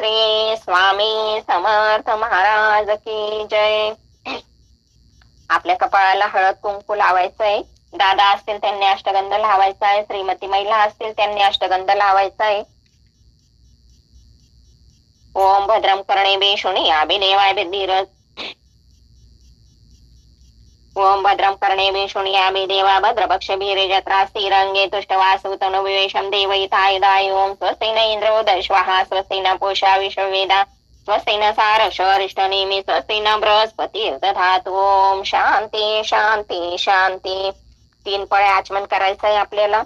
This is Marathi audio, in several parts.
श्री स्वामी समर्थ महाराज की जय. आपल्या कपाळाला हळद कुंकू लावायचंय. दादा असतील त्यांनी अष्टगंध लावायचा आहे. श्रीमती महिला असतील त्यांनी अष्टगंध लावायचा आहे. ओम भद्रम कर्णे शृणुयामि देवाय धीरज. ओम भद्रम कर्णे शृणुयामि देवा भद्रभक्षभिर्यजत्रा स्थिरंगे तुष्टवासुतनु विवेशं देवयितायुधाय. ओम स्वस्ति न इंद्रो दश्वाहा स्वस्ति न पूषा विश्ववेदा स्वस्ति न सारक्षरिष्टनेमि स्वस्ति न बृहस्पतिर्दधातु. ओम शांती शांती शांती. 3 पळे आचमन करायचंय आपल्याला.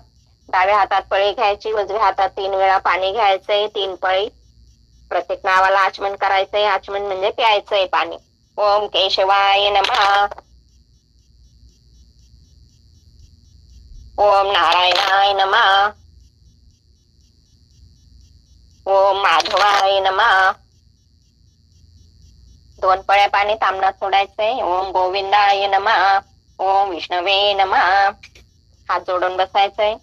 डाव्या हातात पळी घ्यायची, उजव्या हातात 3 वेळा पाणी घ्यायचंय. 3 पळी प्रत्येक नावाला आचमन करायचंय. आचमन म्हणजे प्यायचंय पाणी. ओम केशवाय नमः. ओम नारायणाय नमः. ओम माधवाय नमः. 2 पळ्या पाणी तांबणात सोडायचंय. ओम गोविंदाय नमः. ओम विष्णवे नमः. हात जोडून बसायचंय.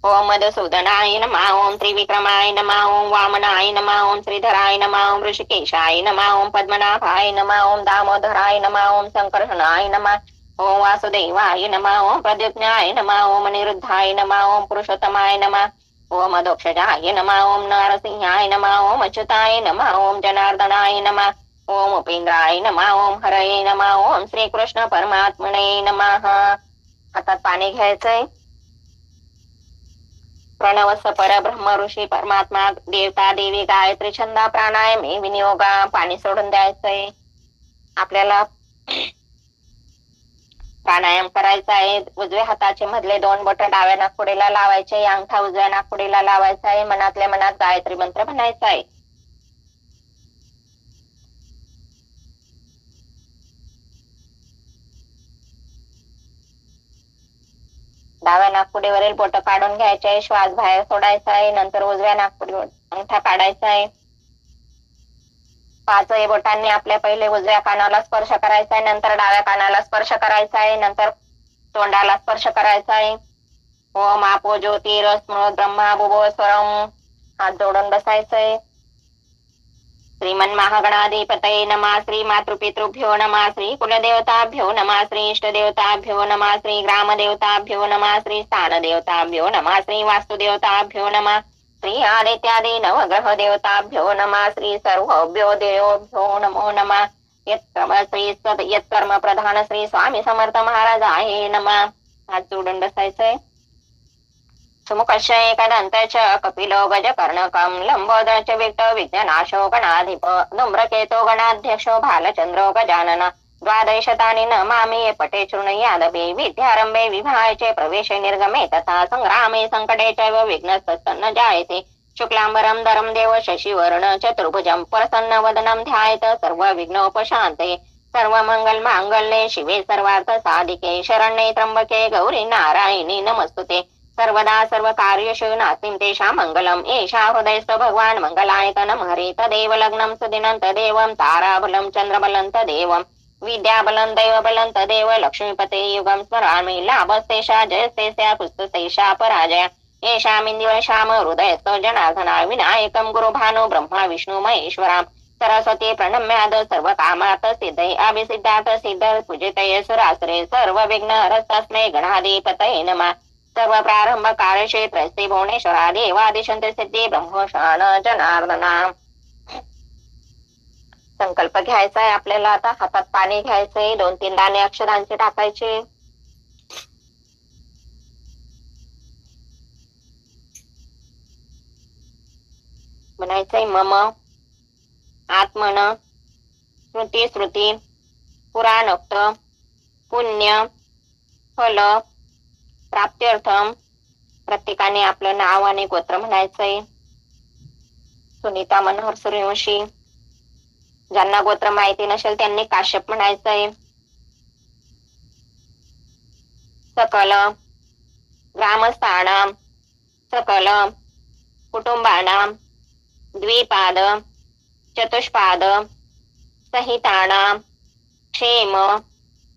ओम मधुसूदनाय नमः. ओम त्रिविक्रमाय नमः. ओम वामनाय नमः. ओम श्रीधराय नमः. ओम ऋषिकेशाय नमः. ओम पद्मनाभाय नमः. ओम दामोदराय नमः. ओम संकर्षणाय नमः. ओम वासुदेवाय नमः. ओम प्रद्युम्नाय नमः. ओम अनिरुद्धाय नमः. ओम पुरुषोत्तमाय नमः. ओम अधोक्षजाय नमः. ओम नरसिंहाय नमः. ओम अच्युताय नमः. ओम जनार्दनाय नमः. ओम उपेंद्राय नमः. ओम हरये नमः. ओम श्रीकृष्ण परमात्मने नमः. हातात पाणी घ्यायचंय. प्रणवस परब्रह्म ऋषी परमात्मा देवता देवी गायत्री छंदा प्राणायामे विनियोगा. पाणी सोडून द्यायचंय. आपल्याला प्राणायाम करायचा आहे. उजव्या हाताचे मधले 2 बोट डाव्या नाकपुडीला लावायचे. अंगठा उजव्या नाकपुडीला लावायचा आहे. मनातल्या मनात गायत्री मंत्र म्हणायचा आहे. डाव्या नाकपुडीवरील बोट काढून घ्यायचे. श्वास बाहेर सोडायचा आहे. नंतर उजव्या नाकपुडीवर अंगठा काढायचा आहे. 5 बोटांनी आपल्या पहिले उजव्या कानाला स्पर्श करायचा आहे. नंतर डाव्या कानाला स्पर्श करायचा आहे. नंतर तोंडाला स्पर्श करायचा आहे. ओम आपो ज्योतिरस्मृत ब्रह्मा भुवो स्वरम. हात जोडून बसायचंय. श्रीमन महागणाधिपतये नमः. श्री मातृपितृभ्यो नमः. श्री कुलदेवताभ्यो नमः. श्री इष्टदेवताभ्यो नमः. श्री ग्रामदेवताभ्यो नमः. श्री स्थानदेवताभ्यो नमः. श्री वास्तुदेवताभ्यो नमः. श्री आदित्यादि नवग्रह देवताभ्यो नमः. श्री सर्वभ्यो देवभ्यो नमो नमः. यत्कर्म प्रधान श्री स्वामी समर्थ महाराजाय नमः. हात जोडून बसायचंय. सुमुखस्य एकदंत च कपिलो गजकर्णकं लंबोदर च विक्त विघ्ननाशो गणाधिप धूम्रकेतो गणाध्यक्षो भालचंद्रो गजानन. 12 नमामि पटे शृणुयादपि विद्यारंभे विवाहे च प्रवेशे निर्गमे तथा संग्रामे संकटे चैव विघ्नस्तन्न जायते. शुक्लांबरं धरं देव शशिवर्ण चतुर्भुजं प्रसन्न वदनं ध्यायेत सर्वविघ्नोपशान्ते. सर्वमंगल मांगल्ये शिवे सर्वार्थ साधिके शरण्ये त्र्यंबके गौरी नारायणी नमस्तुते. सर्वदा सर्वकार्येषु नास्तिं तेषां मंगलम्. एषा हृदयस्थ भगवान् मंगलाय तन्महरे. तदेव लग्नं सुदिनं तदेवं ताराबलं चन्द्रबलं तदेवं विद्याबलं दैवबलं तदेव लक्ष्मीपते युगं स्मरामि. लाभस्तेषा जयस्तेषा पुस्तस्तेषा पराजय. येषामिन्द्रियशाम हृदयस्थो जनार्दना विनायकं गुरुभानो ब्रह्मा विष्णु महेश्वरां. सरस्वती प्रणम्याद सर्वकामार्थ सिद्धये अभिसिद्धार्थ सिद्ध पूजितये सुरासुरे. सर्वविघ्नहरस्तस्मै गणाधिपतये नमः. सर्व प्रारंभ कार्यक्षेत्रस्ते भुवनेश्वरा देवादिशंत सिद्धी ब्रह्मशान जनार्दना. संकल्प घ्यायचा आहे आपल्याला. आता हातात पाणी घ्यायचंय. 2-3 दाणे अक्षरांचे टाकायचे. म्हणायचंय मम आत्मन स्मृती श्रुती पुराणोक्त पुण्य फल प्राप्त्यर्थम. प्रत्येकाने आपलं नाव आणि गोत्र म्हणायचंय. सुनीता मनोहर सूर्यवंशी. ज्यांना गोत्र माहिती नसेल त्यांनी काश्यप म्हणायचंय. सकल ग्रामस्थानां सकल कुटुंबानां द्विपाद चतुष्पाद सहितानां क्षेम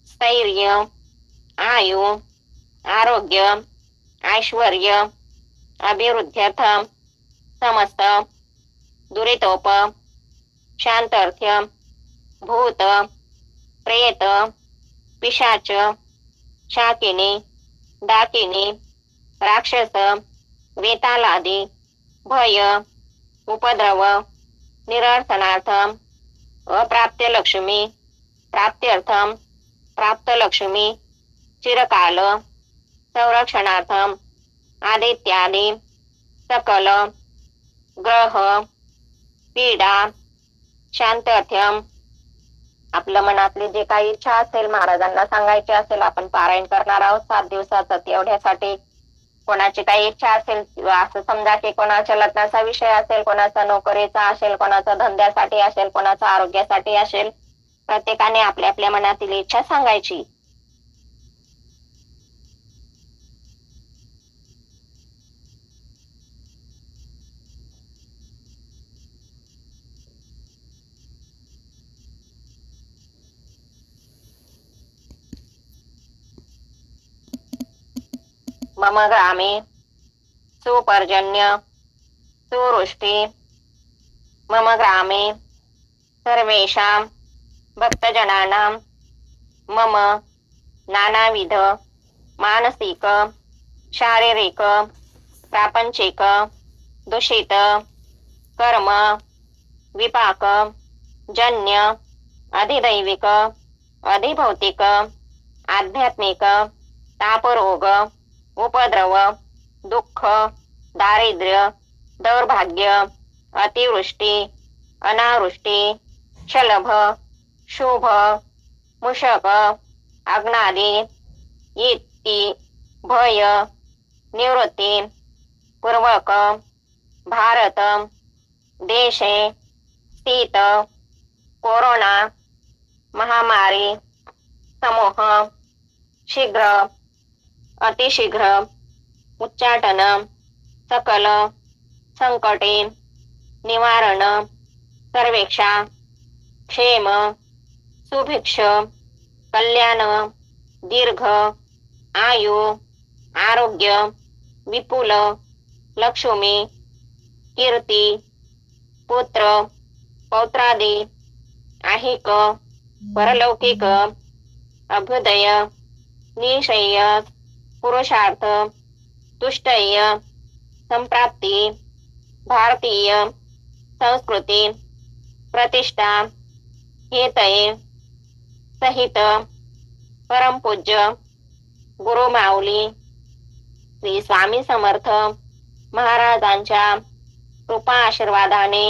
स्थैर्य आयु आरोग्य ऐश्वर्य अभिवृद्ध्यर्थं समस्त दुरितोप शांतर्थ्य भूत प्रेत पिशाच शाकिनी डाकिनी राक्षस वेतालादी भय उपद्रव निरर्थनार्थम अप्राप्य लक्ष्मी प्राप्त्यर्थम प्राप्त लक्ष्मी चिरकाल संरक्षणार्थम आदित्यादि सकल ग्रह पीडा शांत्यर्थम. आपल्या मनातली जे काही इच्छा असेल महाराजांना सांगायची असेल आपण पारायण करणार आहोत 7 दिवसाचं. तेवढ्यासाठी कोणाची काही इच्छा असेल असं समजा की कोणाच्या लग्नाचा विषय असेल, कोणाचा नोकरीचा असेल, कोणाचा धंद्यासाठी असेल, कोणाचा आरोग्यासाठी असेल, प्रत्येकाने आपल्या आपल्या मनातील इच्छा सांगायची. मम ग्रामे सुपर्जन्य सुवृष्टि मम ग्रामे सर्वेषां भक्तजनानां मम नानाविध मानसिक शारीरिक प्रापंचिक दूषित कर्म विपाक जन्य अधिदैविक अधिभौतिक आध्यात्मिक तापरोग उपद्रव दुःख दारिद्र्य दौर्भाग्य अतिवृष्टी अनावृष्टी शलभ शुभ मुषक अग्नादी इति भय निवृत्ति पूर्वक भारत देशे स्थित कोरोना महामारी समूह शीघ्र अतिशीघ्र उच्चाटन सकल संकटे निवारण सर्वेक्षा क्षेम सुभिक्ष कल्याण दीर्घ आयु आरोग्य विपुल लक्ष्मी कीर्ती पुत्र पौत्रादी ऐहिक परलौकिक अभ्युदय निश्चय पुरुषार्थ तुष्टय संप्राप्ति भारतीय संस्कृती प्रतिष्ठा हेतये सहित परमपूज्य गुरु माऊली श्री स्वामी समर्थ महाराजांच्या कृपा आशीर्वादाने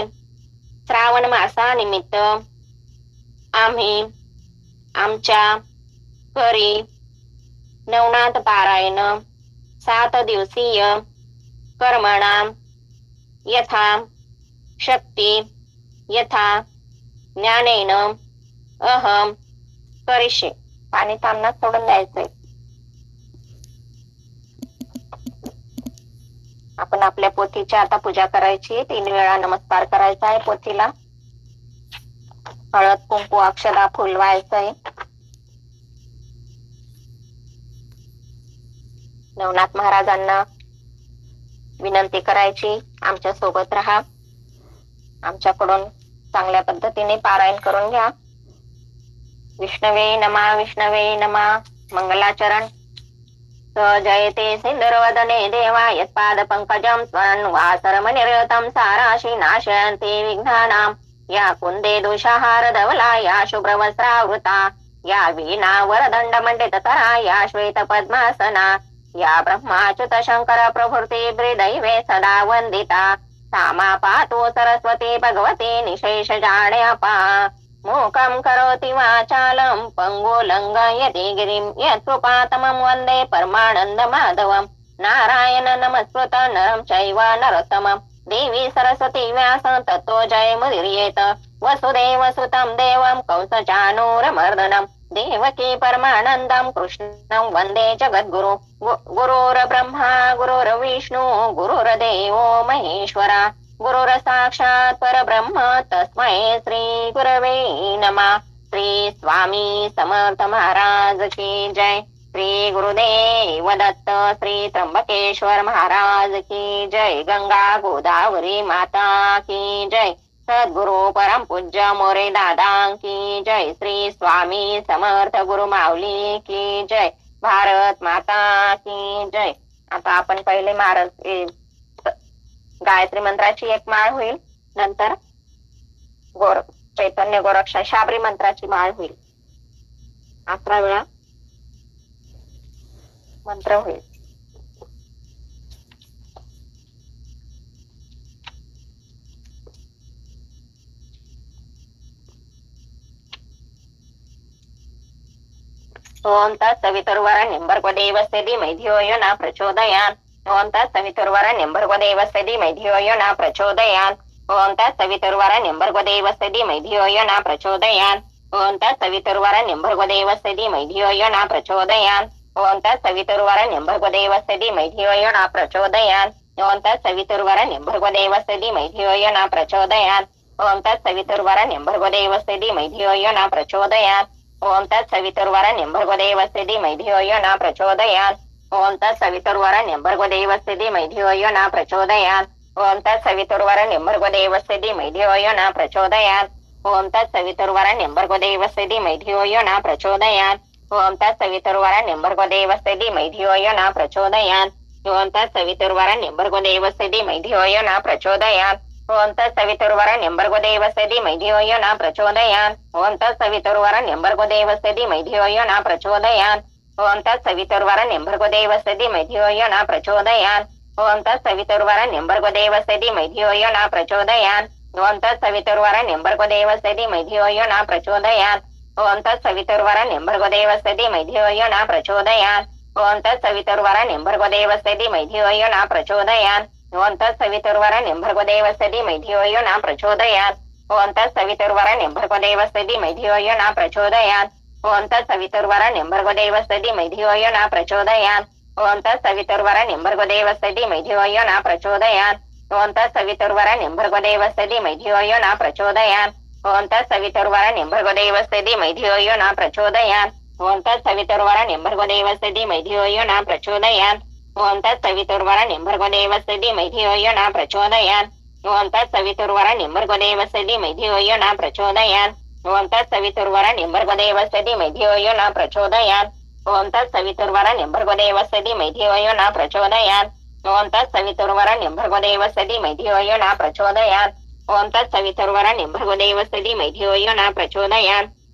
श्रावण मासानिमित्त आम्ही आमच्या घरी नवनाथ पारायण 7 दिवसीय कर्मणाम यथा शक्ती यथा ज्ञानेन अहम करिष्ये. पाणी थांबण्यात सोडून द्यायचंय. आपण आपल्या पोथीची आता पूजा करायची. 3 वेळा नमस्कार करायचा आहे पोथीला. हळद कुंकू अक्षदा फुल व्हायचंय. नवनाथ महाराजांना विनंती करायची आमच्या सोबत राहा, आमच्याकडून चांगल्या पद्धतीने पारायण करून घ्या. विष्णवे नमा विष्णवे नमा. मंगलाचरण. स जयते सिंदूरवदने देवा यत्पाद पंकजं त्वं वासरमनिरतं साराशि नाशयन्ति विघ्नानां. या कुंदे दोषाहार धवला या शुभ्रवस्त्रावृता या वीणा वरदंडमण्डितकरा या श्वेत पद्मासना या ब्रह्माच्युत शंकर प्रभृती हृदैवे सदा वंदिता. सामा पातु सरस्वती भगवती निशेष जाड्यापा. मूकं करोति वाचालं पंगो लंघयति गिरिं यत्कृपातमं वन्दे परमानंद माधवं. नारायण नमस्कृत नरं चैव नरोत्तमं देवी सरस्वती व्यास ततो जयमुदीरयेत. वसुदेव सुतं देवं कंसचाणूरमर्दनं देवकी परमानन्दं कृष्णं वन्दे जगद्गुरु. गुरुर्ब्रह्मा गुरुर्विष्णु गुरुर्देवो महेश्वरा. गुरुर साक्षात् परब्रह्म तस्मै श्री गुरवे नमः. श्री स्वामी समर्थ महाराज की जय. श्री गुरुदेव दत्त. श्री त्र्यंबकेश्वर महाराज की जय. गंगा गोदावरी माता की जय. सद्गुरु परम पूज्य मोरे दादा की जय. श्री स्वामी समर्थ गुरु माऊली की जय. भारत माता की जय. आता आपण पहिले गायत्री मंत्राची एक माळ होईल, नंतर चैतन्य गोरक्षा शाबरी मंत्राची माळ होईल. 11 वेळा मंत्र होईल. ओम तत्सवितुर्वरेण्यं भर्गो देवस्य धीमहि धियो यो न प्रचोदयात्. ओम तत्सवितुर्वरेण्यं भर्गो देवस्य धीमहि धियो यो न प्रचोदयात्. ओम तत्सवितुर्वरेण्यं भर्गो देवस्य धीमहि धियो यो न प्रचोदयात्. ओम तत्सवितुर्वरेण्यं भर्गो देवस्य धीमहि धियो यो न प्रचोदयात्. ओम तत्सवितुर्वरेण्यं भर्गो देवस्य धीमहि धियो यो न प्रचोदयात्. ओम तत्सवितुर्वरेण्यं भर्गो देवस्य धीमहि धियो यो न प्रचोदयात्. ओम तत्सवितुर्वरेण्यं भर्गो देवस्य धीमहि धियो यो न प्रचोदयात्. ओम तत्सवितुर्वरेण्यं भर्गो देवस्य धीमहि धियो यो न प्रचोदयात्. ओम तत्सवितुर्वरेण्यं भर्गो देवस्य धीमहि धियो यो न प्रचोदयात्. ओम तत्सवितुर्वरेण्यं भर्गो देवस्य धीमहि धियो यो न प्रचोदयात्. ओम तत्सवितुर्वरेण्यं भर्गो देवस्य धीमहि धियो यो न प्रचोदयात्. ओम तत्सवितुर्वरेण्यं भर्गो देवस्य धीमहि धियो यो न प्रचोदयात्. ओम तत्सवितुर्वरेण्यं भर्गो देवस्य धीमहि धियो यो न प्रचोदयात्. ओम तत्सवितुर्वरेण्यं भर्गो देवस्य धीमहि धियो यो न प्रचोदयात्. ओम तत्सवितुर्वरेण्यं भर्गो देवस्य धीमहि धियो यो न प्रचोदयात्. ओम तत्सवितुर्वरेण्यं भर्गो देवस्य धीमहि धियो यो न प्रचोदयात्. ओम तत्सवितुर्वरेण्यं भर्गो देवस्य धीमहि धियो यो न प्रचोदयात्. ओम तत्सवितुर्वरेण्यं भर्गो देवस्य धीमहि धियो यो न प्रचोदयात्. ओम तत्सवितुर्वरेण्यं भर्गो देवस्य धीमहि धियो यो न प्रचोदयात्. ओम तत्सवितुर्वरेण्यं भर्गो देवस्य धीमहि धियो यो न प्रचोदयात्. ओम तत्सवितुर्वरेण्यं भर्गो देवस्य धीमहि धियो यो न प्रचोदयात्. ओम तत्सवितुर्वरेण्यं भर्गो देवस्य धीमहि धियो यो न प्रचोदयात्. ओम तत्सवितुर्वरेण्यं भर्गो देवस्य धीमहि धियो यो न प्रचोदयात्. ओम तत्सवितुर्वरेण्यं भर्गो देवस्य धीमहि धियो यो न प्रचोदयात्. ओम तत्सवितुर्वरेण्यं भर्गो देवस्य धीमहि धियो यो न प्रचोदयात्. ओम तत्सवितुर्वरेण्यं भर्गो देवस्य धीमहि धियो यो न प्रचोदयात्. ओम तत्सवितुर्वरेण्यं भर्गो देवस्य धीमहि धियो यो न प्रचोदयात्. ओम तत्सवितुर्वरेण्यं भर्गो देवस्य धीमहि धियो यो न प्रचोदयात्. ओम तत्सवितुर्वरेण्यं भर्गो देवस्य धीमहि धियो यो न प्रचोदयात्. ओम तत्सवितुर्वरेण्यं भर्गो देवस्य धीमहि धियो यो न प्रचोदयात्. ओम तत्सवितुर्वरेण्यं भर्गो देवस्य धीमहि धियो यो न प्रचोदयात्. ओम तत्सवितुर्वरेण्यं भर्गो देवस्य धीमहि धियो यो न प्रचोदयात्. ओम तत्सवितुर्वरेण्यं भर्गो देवस्य धीमहि धियो यो न प्रचोदयात्. ओम तत्सवितुर्वरेण्यं भर्गो देवस्य धीमहि धियो यो न प्रचोदयात्. ओम तत्सवितुर्वरेण्यं भर्गो देवस्य धीमहि धियो यो न प्रचोदयात्. ओम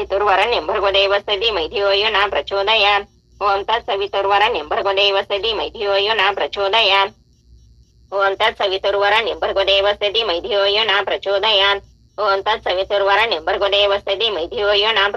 तत्सवितुर्वरेण्यं भर्गो देवस्य धीमहि धियो यो न प्रचोदयात्. ओम तत्सवितुर्वरेण्यं भर्गो देवस्य धीमहि धियो यो न प्रचोदयात्. ओम तत्सवितुर्वरेण्यं भर्गो देवस्य धीमहि धियो यो न प्रचोदयात्. ओम तत्सवितुर्वरेण्यं भर्गो देवस्य धीमहि धियो यो न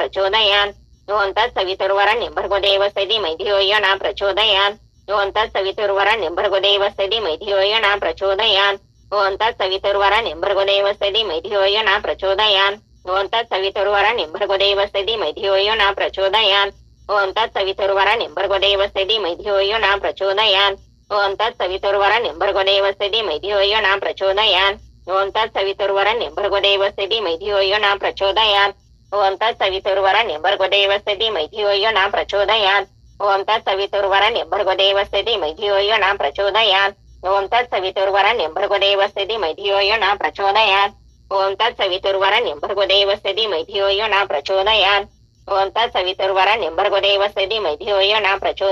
प्रचोदयात्. ओम तत्सवितुर्वरेण्यं भर्गो देवस्य धीमहि धियो यो न प्रचोदयात्. ओम तत्सवितुर्वरेण्यं भर्गो देवस्य धीमहि धियो यो न प्रचोदयात्. ओम तत्सवितुर्वरेण्यं भर्गो देवस्य धीमहि धियो यो न प्रचोदयात्. ओम तत्सवितुर्वरेण्यं भर्गो देवस्य धीमहि धियो यो न प्रचोदयात्. ओम तत्सवितुर्वरेण्यं भर्गो देवस्य धीमहि धियो यो न प्रचोदयात्. ओम तत्सवितुर्वरेण्यं भर्गो देवस्य धीमहि धियो यो न प्रचोदयात्. ओम तत्सवितुर्वरेण्यं भर्गो देवस्य धीमहि धियो यो न प्रचोदयात्. ओम तत्सवितुर्वरेण्यं भर्गो देवस्य धीमहि धियो यो न प्रचोदयात्. ओम तत्सवितुर्वरेण्यं भर्गो देवस्य धीमहि धियो यो न प्रचोदयात्. ओम तत्सवितुर्वरेण्यं भर्गो देवस्य धीमहि धियो यो न प्रचोदयात्.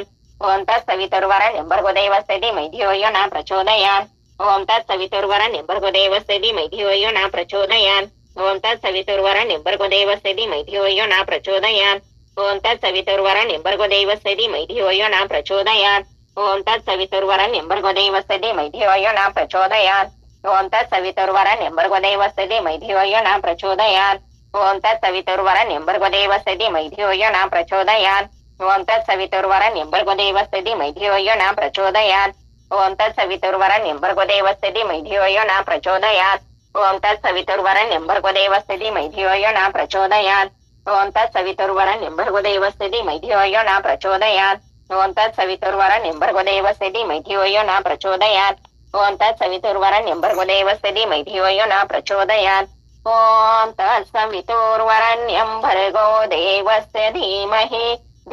ओम तत्सवितुर्वरेण्यं भर्गो देवस्य धीमहि धियो यो न प्रचोदयात्. ओम तत्सवितुर्वरेण्यं भर्गो देवस्य धीमहि धियो यो न प्रचोदयात्. ओम तत्सवितुर्वरेण्यं भर्गो देवस्य धीमहि धियो यो न प्रचोदयात्. ओम तत्सवितुर्वरेण्यं भर्गो देवस्य धीमहि धियो यो न प्रचोदयात्. ओम तत्सवितुर्वरेण्यं भर्गो देवस्य धीमहि धियो यो न प्रचोदयात्. ओम तत्सवितुर्वरेण्यं भर्गो देवस्य धीमहि धियो यो न प्रचोदयात्. ओम तत्सवितुर्वरेण्यं भर्गो देवस्य धीमहि धियो यो न प्रचोदयात्. ओम तत्सवितुर्वरेण्यं भर्गो देवस्य धीमहि धियो यो न प्रचोदयात्. ओम तत्सवितुर्वरेण्यं भर्गो देवस्य धीमहि धियो यो न प्रचोदयात्. ओम तत्सवितुर्वरेण्यं भर्गो देवस्य धीमहि धियो यो न प्रचोदयात्. ओम तत्सवितुर्वरेण्यं भर्गो देवस्य धीमहि धियो यो न प्रचोदयात्. ओम तत्सवितुर्वरेण्यं भर्गो देवस्य धीमहि धियो यो न प्रचोदयात्. ओम तत्सवितुर्वरेण्यं भर्गो देवस्य धीमहि धियो यो न प्रचोदयात्. ओम तत्सवितुर्वरेण्यं भर्गो देवस्य धीमहि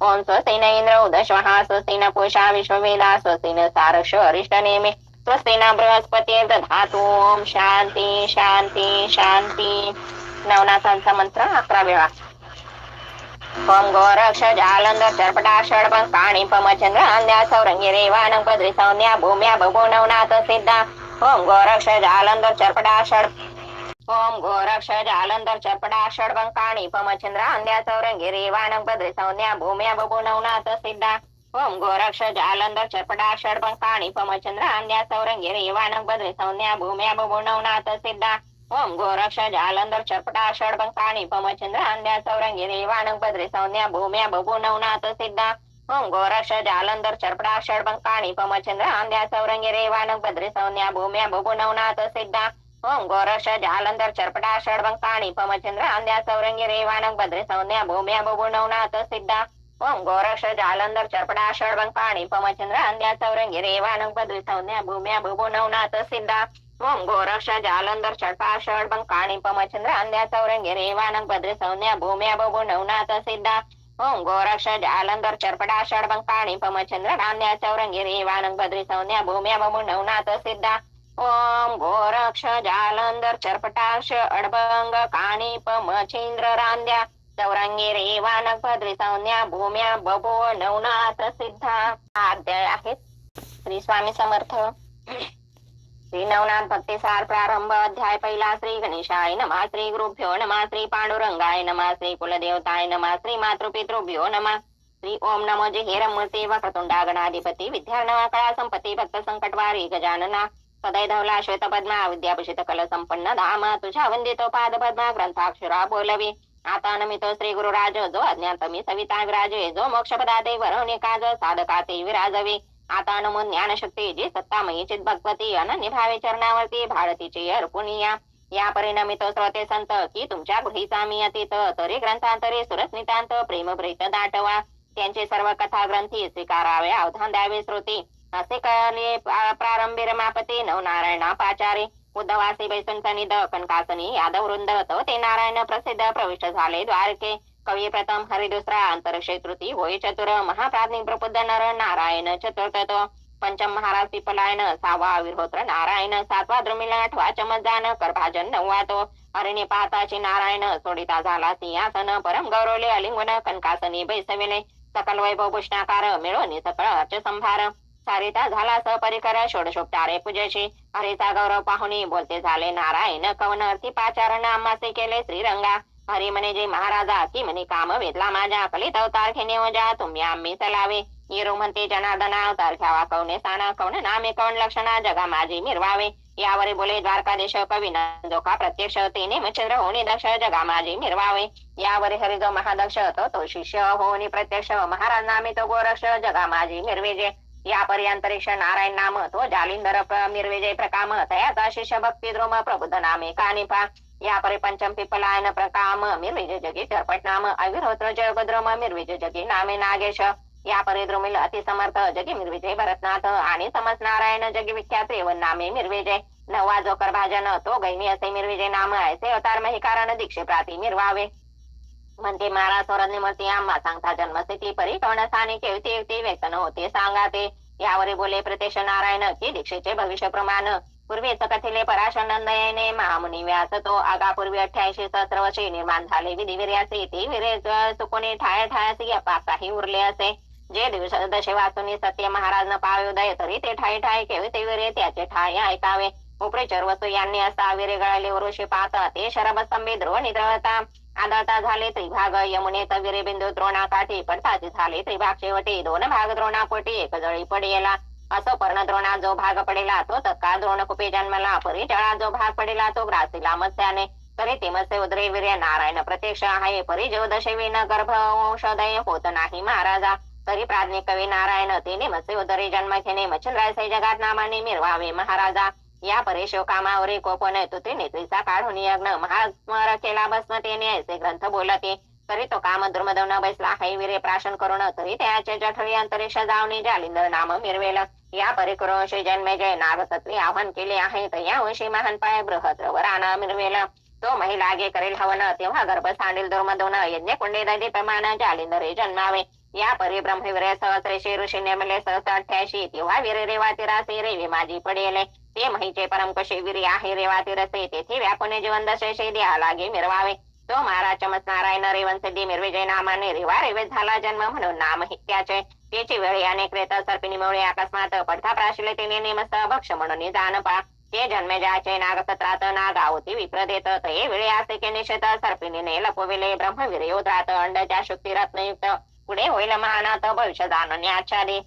ओम स्वस्ति न इंद्र उदश्वः स्वस्ति न पूषा विश्ववेदा स्वस्ति न सारक्ष अरिष्टनेमि स्वस्ति न बृहस्पतिर्दधातु ओम शांती शांती शांती. नवनाथांचा मंत्र 11 वेळा. ओम गोरक्ष जालंधर चरपटा षडपं काणी पमचंद्र अंध्या सौरंगी रेवानं पद्री सौन्या भूम्या बभो नवनाथ सिद्धा. ओम गोरक्ष जालंधर चरपटा षड ओम गोरक्ष जालंधर चरपटा षडपं काणी पमचंद्र अंध्या सौरंगी रेवानं पद्री सौन्या भूम्या बभो नवनाथ सिद्धा. ओम गोरक्ष जालंधर चरपटा षडपं काणी पमचंद्र अंध्या सौरंगी रेवानं पद्री सौन्या भूम्या बभो नवनाथ सिद्धा. ओम गोरक्ष जालंधर चरपटा षडपं काणी पमचंद्र अंध्या सौरंगी रेवानं पद्री सौन्या भूम्या बभो नवनाथ सिद्धा. ओम गोरक्ष जालंधर चरपटा षडपं काणी पमचंद्र अंध्या सौरंगी रेवानं पद्री सौन्या भूम्या बभो नवनाथ सिद्धा. ओम गोरक्ष जालंधर चरपटा षडपं काणी पमचंद्र अंध्या सौरंगी रेवानं पद्री सौन्या भूम्या बभो नवनाथ सिद्धा. ओम गोरक्ष जालंधर चरपटा षडपं काणी पमचंद्र अंध्या सौरंगी रेवानं पद्री सौन्या भूम्या बभो नवनाथ सिद्धा. ओम गोरक्ष जालंधर चरपटा षडपं काणी पमचंद्र अंध्या सौरंगी रेवानं पद्री सौन्या भूम्या बभो नवनाथ सिद्धा. ओम गोरक्ष जालंधर चरपटा षडपं काणी पमचंद्र अंध्या सौरंगी रेवानं पद्री सौन्या भूम्या बभो नवनाथ सिद्धा. ओम गोरक्ष जालंधर चरपटा षडपं काणी पमचंद्र रांध्या सौरंगी रेवानं पद्री सौन्या भूम्या बभो नवनाथ सिद्धा. हा अध्याय आहे. श्री स्वामी समर्थ. श्री नवनाथ भक्तिसार प्रारंभ. अध्याय पहिला. श्री गणेशाय नमः. श्री गुरुभ्यो नमः. श्री पांडुरंगाय नमः. श्री कुलदेवताय नमः. श्री मातृपितृभ्यो नमः. श्री ओम नमो जिहेरमूर्ती वक्रतुंडा गणाधिपती विद्यार्णवा कळा संपत्ती भक्त संकटवारी गजानना सदय धवला श्वेतपद्मा विद्याभूषित कल संपन्न धाम तुझ्या वंदितो पाद पद्मा ग्रंथाक्षरा बोलवी. आता नमितो श्री गुरुराज जो अज्ञात मी सविता विराजे जो मोक्षपदा दे वरवणे काज साधका ते विराजवे. आता नमो ज्ञानशक्ती जी सत्तामयी चित भगवती अनन्य भावे चरणावरती भारतीची अर्पुनिया. या परिणमितो श्रोते संत की तुमच्या गृहीचा मी अतीत तरी ग्रंथांतरे सुरस्नितांत प्रेमभृत दाटवा. त्यांचे सर्व कथा ग्रंथी स्वीकारावे अवधान द्यावे श्रोते. असे कळले प्रारंभी रमापती नवनारायणा पाचारे उद्धवासी बैसुंत निध कनकासनी यादव वृंद तो ते नारायण प्रसिद्ध प्रविष्ट झाले द्वारके. कवी प्रथम हरि दुसरा अंतरक्षे तृती होय चतुर महाप्राज्ञिक प्रबुद्ध नर नारायण चतुर्थ तो. पंचम महाराज पिपलायन सहावा विरहोत्र नारायण सातवा द्रुमिल आठवा चमजान करभाजन नववा तो. अरण्य पाहताची नारायण सोडिता झाला सिंहासन परम गौरवले अलिंगन कनकासनी बैसविले. सकल वैभव पुष्णाकार मिळवणी सकळ अर्च संभार सारिता झाला सपरिकर षोडशोपचारे पूजेशी. हरीचा गौरव पाहुणी बोलते झाले नारायण कवन अर्थी पाचारण आम्हासे केले श्रीरंगा. हरी म्हणे जे महाराजा की म्हणे काम वेधला माझ्या कलित अवतार घेणे ओजा तुम्ही आम्ही चलावे. येरो म्हणते जनार्दना अवतार घ्यावा कवने साना कवन नामे कवन लक्षणा जगा माझी मिरवावे. यावरी बोले द्वारकादेश कवी नंदोका प्रत्यक्ष तेने मच्छंद्र होणे दक्ष जगा माझी मिरवावे. यावरी हरिजो महादक्ष तो शिष्य होणी प्रत्यक्ष महाराज नामे तो गोरक्ष जगा माझी मिरवेजे. या पर्यंतरिक्ष नारायण नाम तो जालिंदर मिरवेजे प्रकाम तयाचा शिष्य भक्ती द्रोम प्रबुद्ध नामे कानिपा. या परि पंचम पिपलायन प्रकाम मिरविजय जगी चरपट नाम अविरोत्र जगद्रम मिरविजय जगी नामे नागेश. या परि द्रुमिल अति समर्थ जगी मिरविजय भरतनाथ आणि समस नारायण जगी विख्यात रेवन नामे मिरविजय. नववा जो करभाजन तो गैनी असे मिरविजय नाम ऐसे अवतार मही कारण दीक्षे प्राती मिरवावे. म्हणते महाराज स्वरज्ञ मूर्ती आम्हा सांगता जन्मस्थिती परी कवण स्थानी केवती युक्ती व्यक्त न होते सांगाते. यावरी बोले प्रत्यक्ष नारायण की दीक्षेचे भविष्य प्रमाण. पूर्वीच कथिले पराशरनंदयने महामुनी व्यास तो आगापूर्वी 88 सहस्र वर्षी निर्माण झाले विधिवीर्यासी ती विरे चुकोनी ठाय ठायासी अपार काही उरले असे. जे दिवस दशे वाचुनी सत्य महाराज न पावे उदय तरी ते ठाई ठाई केवे ते विरे त्याचे ठाय ऐकावे. उपरेचर वस्तू यांनी असा विरे गळाले वरुषे पाहता ते शरभस्तंभी ध्रुव निद्रवता. आदळता झाले त्रिभाग यमुनेत विरे बिंदू द्रोणाकाठी पडताचे झाले त्रिभाग शेवटी दोन भाग द्रोणापोटी एक जळी पडेला. असो पर्ण द्रोणा जो भाग पडेला तो तत्काळ द्रोणकुपे जन्मला परिचळा जो भाग पडेला तो ग्रासीला मत्स्याने. तरी ते मत्स्य उदरे वीर्य नारायण प्रत्यक्ष आहे परी जो दशेवीन गर्भ औषधय होत नाही महाराजा. तरी प्राज्ञिक कवी नारायण तिने मत्स्य उदरे जन्म घेणे मच्छंद्रासे जगात नामाने मिरवावे महाराजा. या परेशो कामावरी कोपन तुते नेत्रीचा काढून यज्ञ महास्मर केला भस्मतेने ऐसे ग्रंथ बोलते. तरी तो काम दुर्मदवना बैसला है विरे प्राशन करून तरी त्याचे जठळी अंतरिक्ष जावणी जालिंदर नाम मिरवेल. या परिक्रमशी जन्मे जय नागसत्री आव्हान केले आहे तर या वंशी महान पाय बृहद्र वराना मिरवेल. तो महिला गे करेल हवन तेव्हा गर्भ सांडील दुर्मदवना यज्ञ कुंडे दैदी प्रमाण जालिंदरे जन्मावे. या परी ब्रह्मवीर्य सहस्रेशी ऋषी निर्मले 688 तेव्हा वीर रेवा तिरासे रेवे माझी पडेले ते महीचे परम कसे वीर आहे रेवा तिरसे तेथे व्यापुने जीवन दशेशे द्या लागे मिरवावे तो महाराज चमस नारायण रेवन सिद्धी मिरविजय नामाने रेवा रेवे झाला जन्म म्हणून नाम त्याचे त्याची वेळी अनेक रेत सर्पिणीमुळे अकस्मात पडता प्राशिले तिने नेमस्त भक्ष म्हणून जाण पा ते जन्मे ज्याचे नाग सत्रात नागा होती विप्र देत ते वेळी असे के निषेध सर्पिणीने लपविले ब्रह्मवीर योद्रात अंडच्या शुक्ती रत्नयुक्त पुढे होईल महानाथ भविष्य जाणण्याच्छादी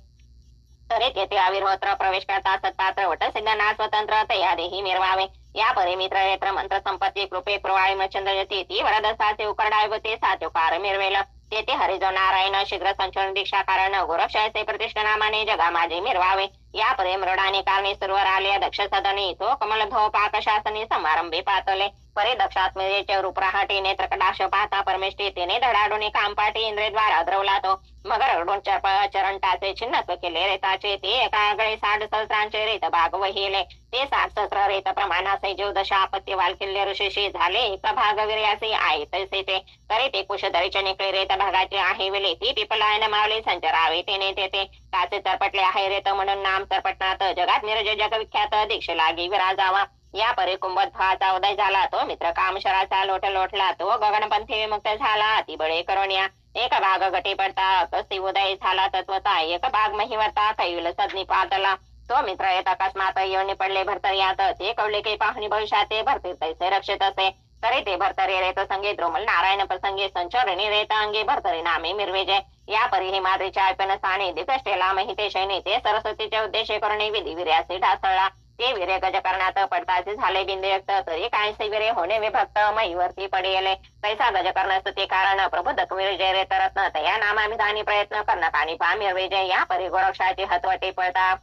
तरी तेथे आविर्होत्र प्रवेश करता सत्पात्र वट सिद्धना स्वतंत्र तयादेही मिरवावे या परिमित्र येत्र मंत्र संपत्ती कृपे प्रवाळी मचंद्रयती ती वरदसाचे उकरडाय ते सात्योकार मिरवेल तेथे हरिजो नारायण शीघ्र संचलन दीक्षा कारण गोरक्षाचे प्रतिष्ठानामाने जगा माझे मिरवावे या परे मृडाने कारणे सुरवर आले दक्ष सदनी तो कमल धोप आकाशासनी समारंभे पातले परे दक्षात्मेचे रूप राहटे नेत्र कटाक्ष पाहता परमेष्ठी तिने धडाडून कामपाटी इंद्रेद्वारा द्रवला तो मग रगडून चरणटाचे छिन्नत्व केले रेताचे ते एका गळे 60 सहस्रांचे रेत भाग वहिले ते 60 सहस्र रेत प्रमाणाचे जीव दशा आपत्ती वाल किल्ले ऋषीशी झाले एक भाग विर्याचे आहे तसे ते तरी ते कुशधरीचे निकळे रेत भागाचे आहे वेले ती पिपलायन मावले संचरावे तेने तेथे काचे तरपटले आहे रेत म्हणून नाम तरपटनात जगात मिरज जगविख्यात दीक्ष लागी विराजावा या परी कुंभध्वाचा उदय झाला तो मित्र कामशराचा लोट लोटला तो गगनपंथी विमुक्त झाला अतिबळे करोनिया एक भाग गटी पडता कस्ती उदय झाला तत्वता एक भाग महिवरता कैल सदनी पातला तो मित्र येत अकस्मात येऊन पडले भरतर्यात ते कवले की पाहुणी भविष्यात ते भरते तैसे रक्षित असे तरी ते भरतरी रेत संगे द्रोमल नारायण प्रसंगे संचरणी रेत अंगे भरतरी नामे मिरवेजे या परी हिमाद्रीच्या ऐपन स्थानी दिकष्टेला महिते शैनी ते सरस्वतीचे उद्देश करून विधी विर्याचे ढासळला ते वीर्य गज करण्यात पडताचे झाले बिंदयुक्त तरी कायसे वीर्य होणे विभक्त महीवरती पडेले तैसा गज करण्यास ते कारण प्रभू दत्तवीर जय रे तरत्न तया नामाभिधानी प्रयत्न करण्यात आणि पामिर जय या परी गोरक्षाचे हतवटे पडता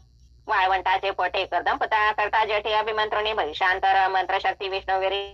वाळवंटाचे पोटे कर्दमपता करता जठी अभिमंत्रुणी भविष्यांतर मंत्रशक्ती विष्णुवीरी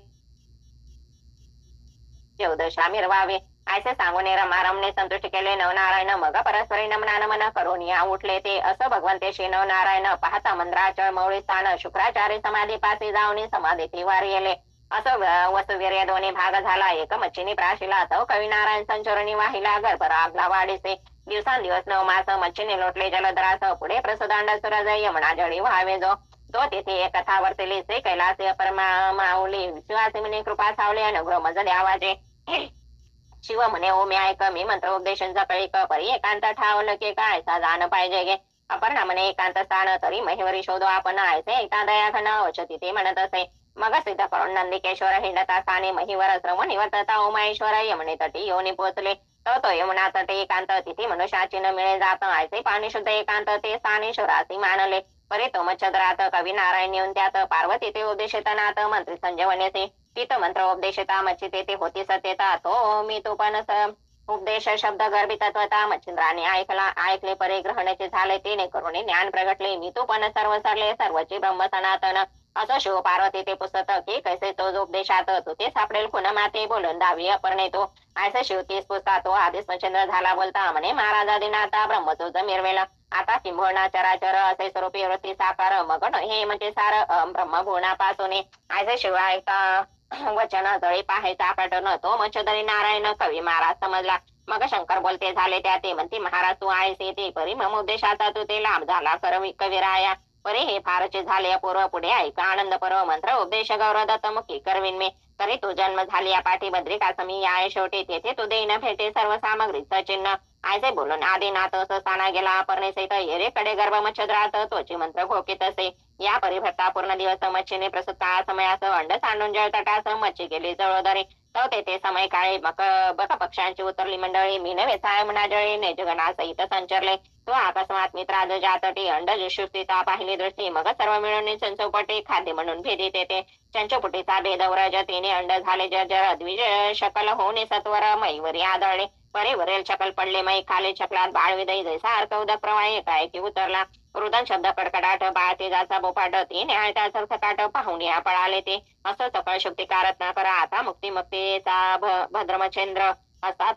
चौदशा मिरवावे ऐसे सांगून रमारमने संतुष्ट केले नवनारायण मग परस्परी नमना नमन करून या उठले ते असं भगवंतेशी नवनारायण पाहता मंद्राचळ मौळी स्थान शुक्राचार्य समाधी पासी जाऊन समाधी वार येले असं वसुवीर्य दोन्ही भाग झाला एक मच्छिनी प्राशिला तो कवी नारायण संचरणी वाहिला गर्भ रागला वाढीसे दिवसांदिवस 9 मास मच्छिनी लोटले जलधरास पुढे प्रसदांड सुरजय यमुना जळी व्हावे जो तो तेथे एक कथा वर्तली से कैलासे परमा माऊली विश्वासिनी कृपा सावले अनुग्रह मज द्यावाजे शिव म्हणे ओ मी ऐक मी मंत्र उपदेशन जपळीक परी एकांत ठावलं की काय सा जाण पाहिजे गे अपर्णा म्हणे एकांत स्थान तरी महिवरी शोधो आपण ऐसे एका दयाघन औषधी ते म्हणत असे मग सिद्ध करून नंदिकेश्वर हिंडता स्थानी महिवर श्रवण निवर्तता उमाईश्वर यमुने तटी योनी पोचले तो यमुना तटे एकांत तिथे मनुष्याची न मिळे जात ऐसे पाणी शुद्ध एकांत ते स्थानेश्वरासी मानले परी तो मच्छद्रात कवी नारायण येऊन त्यात पार्वती ते उपदेशतनाथ मंत्री संजवनेसे तिथ मंत्र उपदेशता मच्छी तेथे होती सत्यता तो मी तो पण उपदेश शब्द गर्भी तत्वता मच्छिंद्राने ऐकले परे ग्रहणाचे झाले तेने करून ज्ञान प्रगटले मी तो पण सर्व सरले सर्वचे ब्रह्म सनातन असं शिव पार्वती ते पुस्तक की कैसे तो उपदेशात तू ते सापडेल खुन माते बोलून दावी अपरणे तो ऐसे शिव तीस पुस्तका तो आदेश मच्छिंद्र झाला बोलता म्हणे महाराजादीनाथा ब्रह्मचोज मिरवेला आता किंभोणा चराचर असे स्वरूपी वृत्ती साकार मगन हे म्हणजे सार ब्रह्मभुवनापासून ऐसे शिवाय वचन जळी पाहायचा पटन तो मच्छदरी नारायण कवी महाराज समजला मग शंकर बोलते झाले त्या ते म्हणते महाराज तू आहेस ते परी मम उद्देशाचा तू ते लाभ झाला कविराया परी हे फारचे झाले अपूर्व पुढे ऐका आनंद पर्व मंत्र उपदेश गौरव दत्त मुखी करविन मे तरी तू जन्म झाली या पाठी बद्रिका समी या शेवटी तेथे तू देईन भेटे सर्व सामग्रीचं चिन्ह ऐसे बोलून आदिनाथ स्थाना गेला अपरणे सहित येरेकडे गर्भ मच्छद्रात तोची मंत्र घोकित असे या परिभक्ता पूर्ण दिवस मच्छीने प्रसूत काळा समयास अंड सांडून जळ तटास मच्छी गेली जळोदरे तो तेथे समय काळी बक पक्षांची उतरली मंडळी मीन वेचाय म्हणा जळे नेजगणा सहित संचरले तो अकस्मात मित्राज जातटी अंडज शुक्तीता पाहिली दृष्टी मग सर्व मिळून चंचोपटे खाद्य म्हणून भेदीत येते चंचोपटीचा भेद व्रज तिने अंड झाले जर्जर द्विज शकल होणे सत्वर मैवरी आदळले परे वरेल शकल पडले मै खाले शकलात बाळ विदयी जैसा अर्क उदक प्रवाही काय की उतरला रुदन शब्द कडकडाट बाळ तेजाचा बोपाट तिने आळता सरसकाट पाहून या पळाले ते असं सकळ शुक्तिकारत ना करा आता मुक्तीचा भद्रमचंद्र असा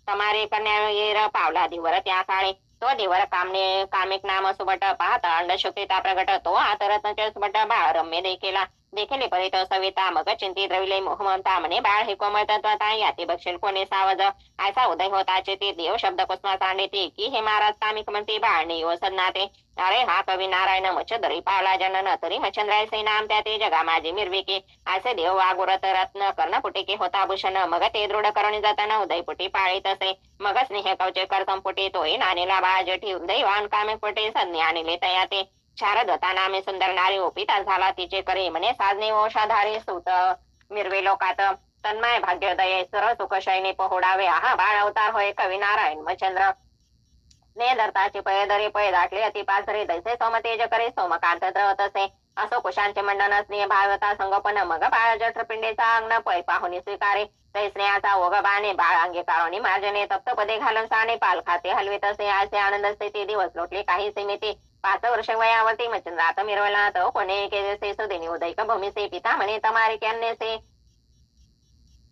तमारे करण्या येर पावला दिवर त्या काळी तो दिवर कामिक नाम सुबट पाहता अंड शुक्तिता प्रगट तो आता रत्नचे सुबट बाळ रम्य देखीला देखील परित सविता मग चिंती द्रविले मोहममता म्हणे बाळ हे कोमळ तत्वता याती बक्षेल कोणी सावध ऐसा उदय होताचे ते देव शब्द कुसमा सांडिते की हे महाराज कामिक म्हणते बाळ नियो सन्नाते अरे हा कवी नारायण मच्छदरी पाला जनन तरी मच्छंद्रायसे नाम त्या ते जगा माझी मिरविके असे देव वागुरत रत्न कर्णपुटिके होता भूषण मग ते दृढ करून जाताना उदयपुटी पाळीत असे मग स्नेह कवचे कर संपुटी तोही नानीला बाज ठेव दैवान कामिक पुटे संज्ञा आणले तयाते शारदता नामे सुंदर नारी ओपिता झाला तिचे करे म्हणे साजने वंशाधारी सुत मिरवे लोकात तन्मय भाग्योदय सरळ सुख शयने पहोडावे आहा बाळ अवतार होय कवी नारायण मचंद्र ने धरताचे पय दरे पय दाटले अति पासरे दैसे सोमतेज करे सोमकांत द्रवत असे असो कुशांचे मंडन स्नेह भावता संगोपन मग बाळ जठरपिंडेचा अंगण पै पाहुनी स्वीकारे तै स्नेहाचा ओघ बाणे बाळ अंगे कारोणी मार्जने तप्त पदे घालून साने पाल खाते हलवीत असे असे आनंद असते ते दिवस लोटले काही सीमिती 5 वर्ष वयावरती मचंद्रात मिरवला तो कोणे केसे सुदिनी उदयक भूमीसे पिता म्हणे तमारी कन्येसे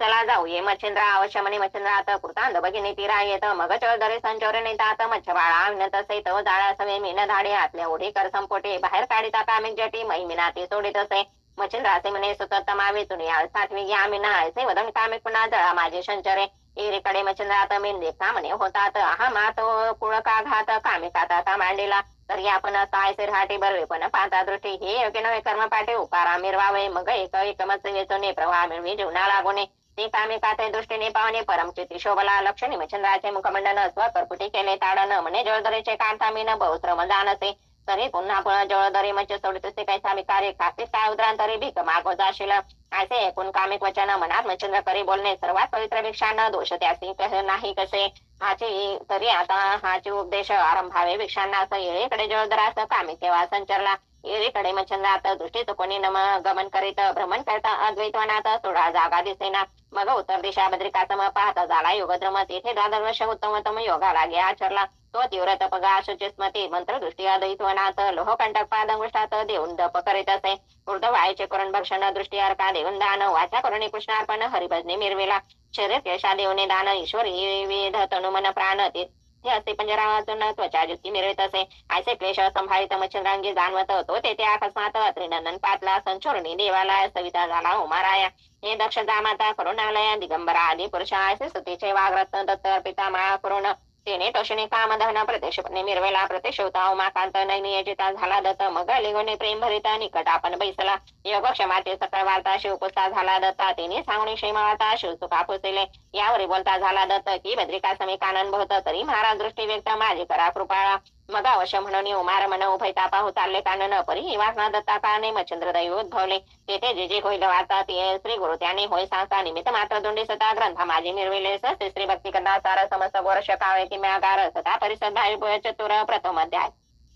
चला जाऊ ये मच्छिंद्रा अवश्य म्हणे मच्छिंद्रात कृतांत भगिनी तिरा येत मग चळदरे संचोरे नेतात मच्छ बाळा विनत असे तो जाळा सवे मीन धाडे आतल्या उडी कर संपोटे बाहेर काढिता कामिक जटी महिमिना ते सोडित असे मच्छिंद्राचे म्हणे सुतत्तमा वेचुनी साठवी घ्या मी नाळसे वदन कामिक पुन्हा जळा माझे संचरे एकीकडे मच्छिंद्रात मेन देखता म्हणे होतात आहा मात कुळका घात कामिकाता मांडीला तरी आपण सायसे राहते बरवे पण पाहता दृष्टी हे योग्य नव्हे कर्म पाठे उकारा मिरवावे मग एकमच वेचोने प्रवाह मिळवी जीवना लागोने ते कामिकाते दृष्टीने पावणे परमचिती शोभला लक्षणी मच्छंद्राचे मुखमंडन स्वकर्पुटी केले ताडन म्हणे जळदरेचे कांता मीन बहुश्रम जानसे तरी पुन्हा पुन्हा जळदरे मच्छ सोडित असे काही सामी कार्य खातीत काय उद्रांतरी भीक मागो जाशील असे एकूण कामिक वचन मनात मच्छंद्र करी बोलणे सर्वात पवित्र भिक्षा न दोष त्यासी नाही कसे हाची तरी आता हाची उपदेश आरंभावे भिक्षांना असं येळीकडे जळदरास कामिक केव्हा संचरला एकीकडे मच्छंद्रात दृष्टी चुकोनी नम गमन करीत भ्रमण करता अद्वैतवनात सोडा जागा दिसेना मग उत्तर दिशा बद्रिकासम पाहता झाला योगद्रम तेथे 12 वर्ष उत्तमोत्तम योगा लागे आचरला तो तीव्र तपगा शुची स्मती मंत्रदृष्टी अद्वैतवनात लोहकंटक पादंगुष्ठात देऊन दप करीत असे ऊर्ध्व वायूचे करून भक्षण दृष्टी अर्का देऊन दान वाचा करुणी कृष्णार्पण हरिभजने मिरवेला शरीर केशा देवने दान ईश्वरी विविध तनु मन प्राण ते असे पंजरा वाचून त्वचा जुती मिरवित असे ऐसे क्लेश संभाळित मच्छंद्रांगी जाणवत तो तेथे अकस्मात त्रिनंदन पातला संचोरणी देवाला सविता झाला उमाराया हे दक्ष दामाता करुणालया दिगंबरा आदी पुरुषा ऐसे सुतीचे वाग्रत्न दत्त अर्पिता माळा करुण तेने टोषणे कामधन प्रत्यक्षपणे मिरवेला प्रत्यक्षवता उमाकांत नैनियजिता झाला दत्त मग लिगोने प्रेम भरिता निकट आपण बैसला योगक्षमाते सकळ वार्ता शिवपुस्ता झाला दत्ता तेने सांगणे क्षेमावार्ता शिवसुखा पुसले यावरी बोलता झाला दत्त की बद्रिका समीकानन बहुत तरी महाराज दृष्टी व्यक्त माझी करा कृपाळा मग अवश्य म्हणून उमार मन उभयता पाहू चालले कानन परी वासना दत्ता काने मच्छंद्र दैव उद्भवले तेथे जे जे होईल वार्ता ते श्री गुरु त्याने होय संस्था निमित्त मात्र दोंडी सता ग्रंथ माझी निर्विले श्री भक्ती करता सार समस्त वर्ष कावे की म्यागार सता परिषद भाई चतुर प्रथम अध्याय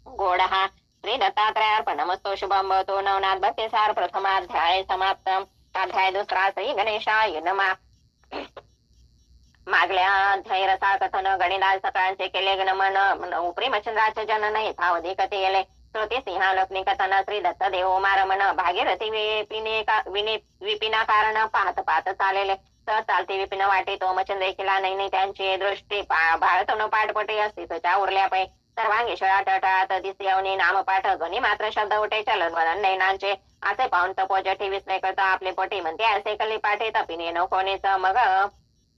गोड हा श्री दत्तात्रयार्पणमस्तो शुभम भवतो नवनाथ भक्ती सार प्रथमाध्याय समाप्त अध्याय दुसरा श्री गणेशाय नमः मागल्या अध्याय रसाळ कथन गणिदाल सकाळचे केले गणमन उपरी मच्छंद्राचे जनन यथावधी कथे येले श्रोते सिंहा लक्ष्मी कथन श्री दत्त देव मारमन भागीरथी विपिना कारण पाहत पाहत चालेले तर चालते विपिन वाटे तो मच्छंद्र केला नाही त्यांची दृष्टी भारतनो पाठपटे अस्तित्वच्या उरल्या पै सर्वांगेश्वरा टटात दिसयवनी नामपाठ ध्वनी मात्र शब्द उठे चलन वदन नैनांचे असे पाहून तपोजठी विस्मय करता आपले पोटी म्हणते असे कली पाठे तपिने नो कोणीच मग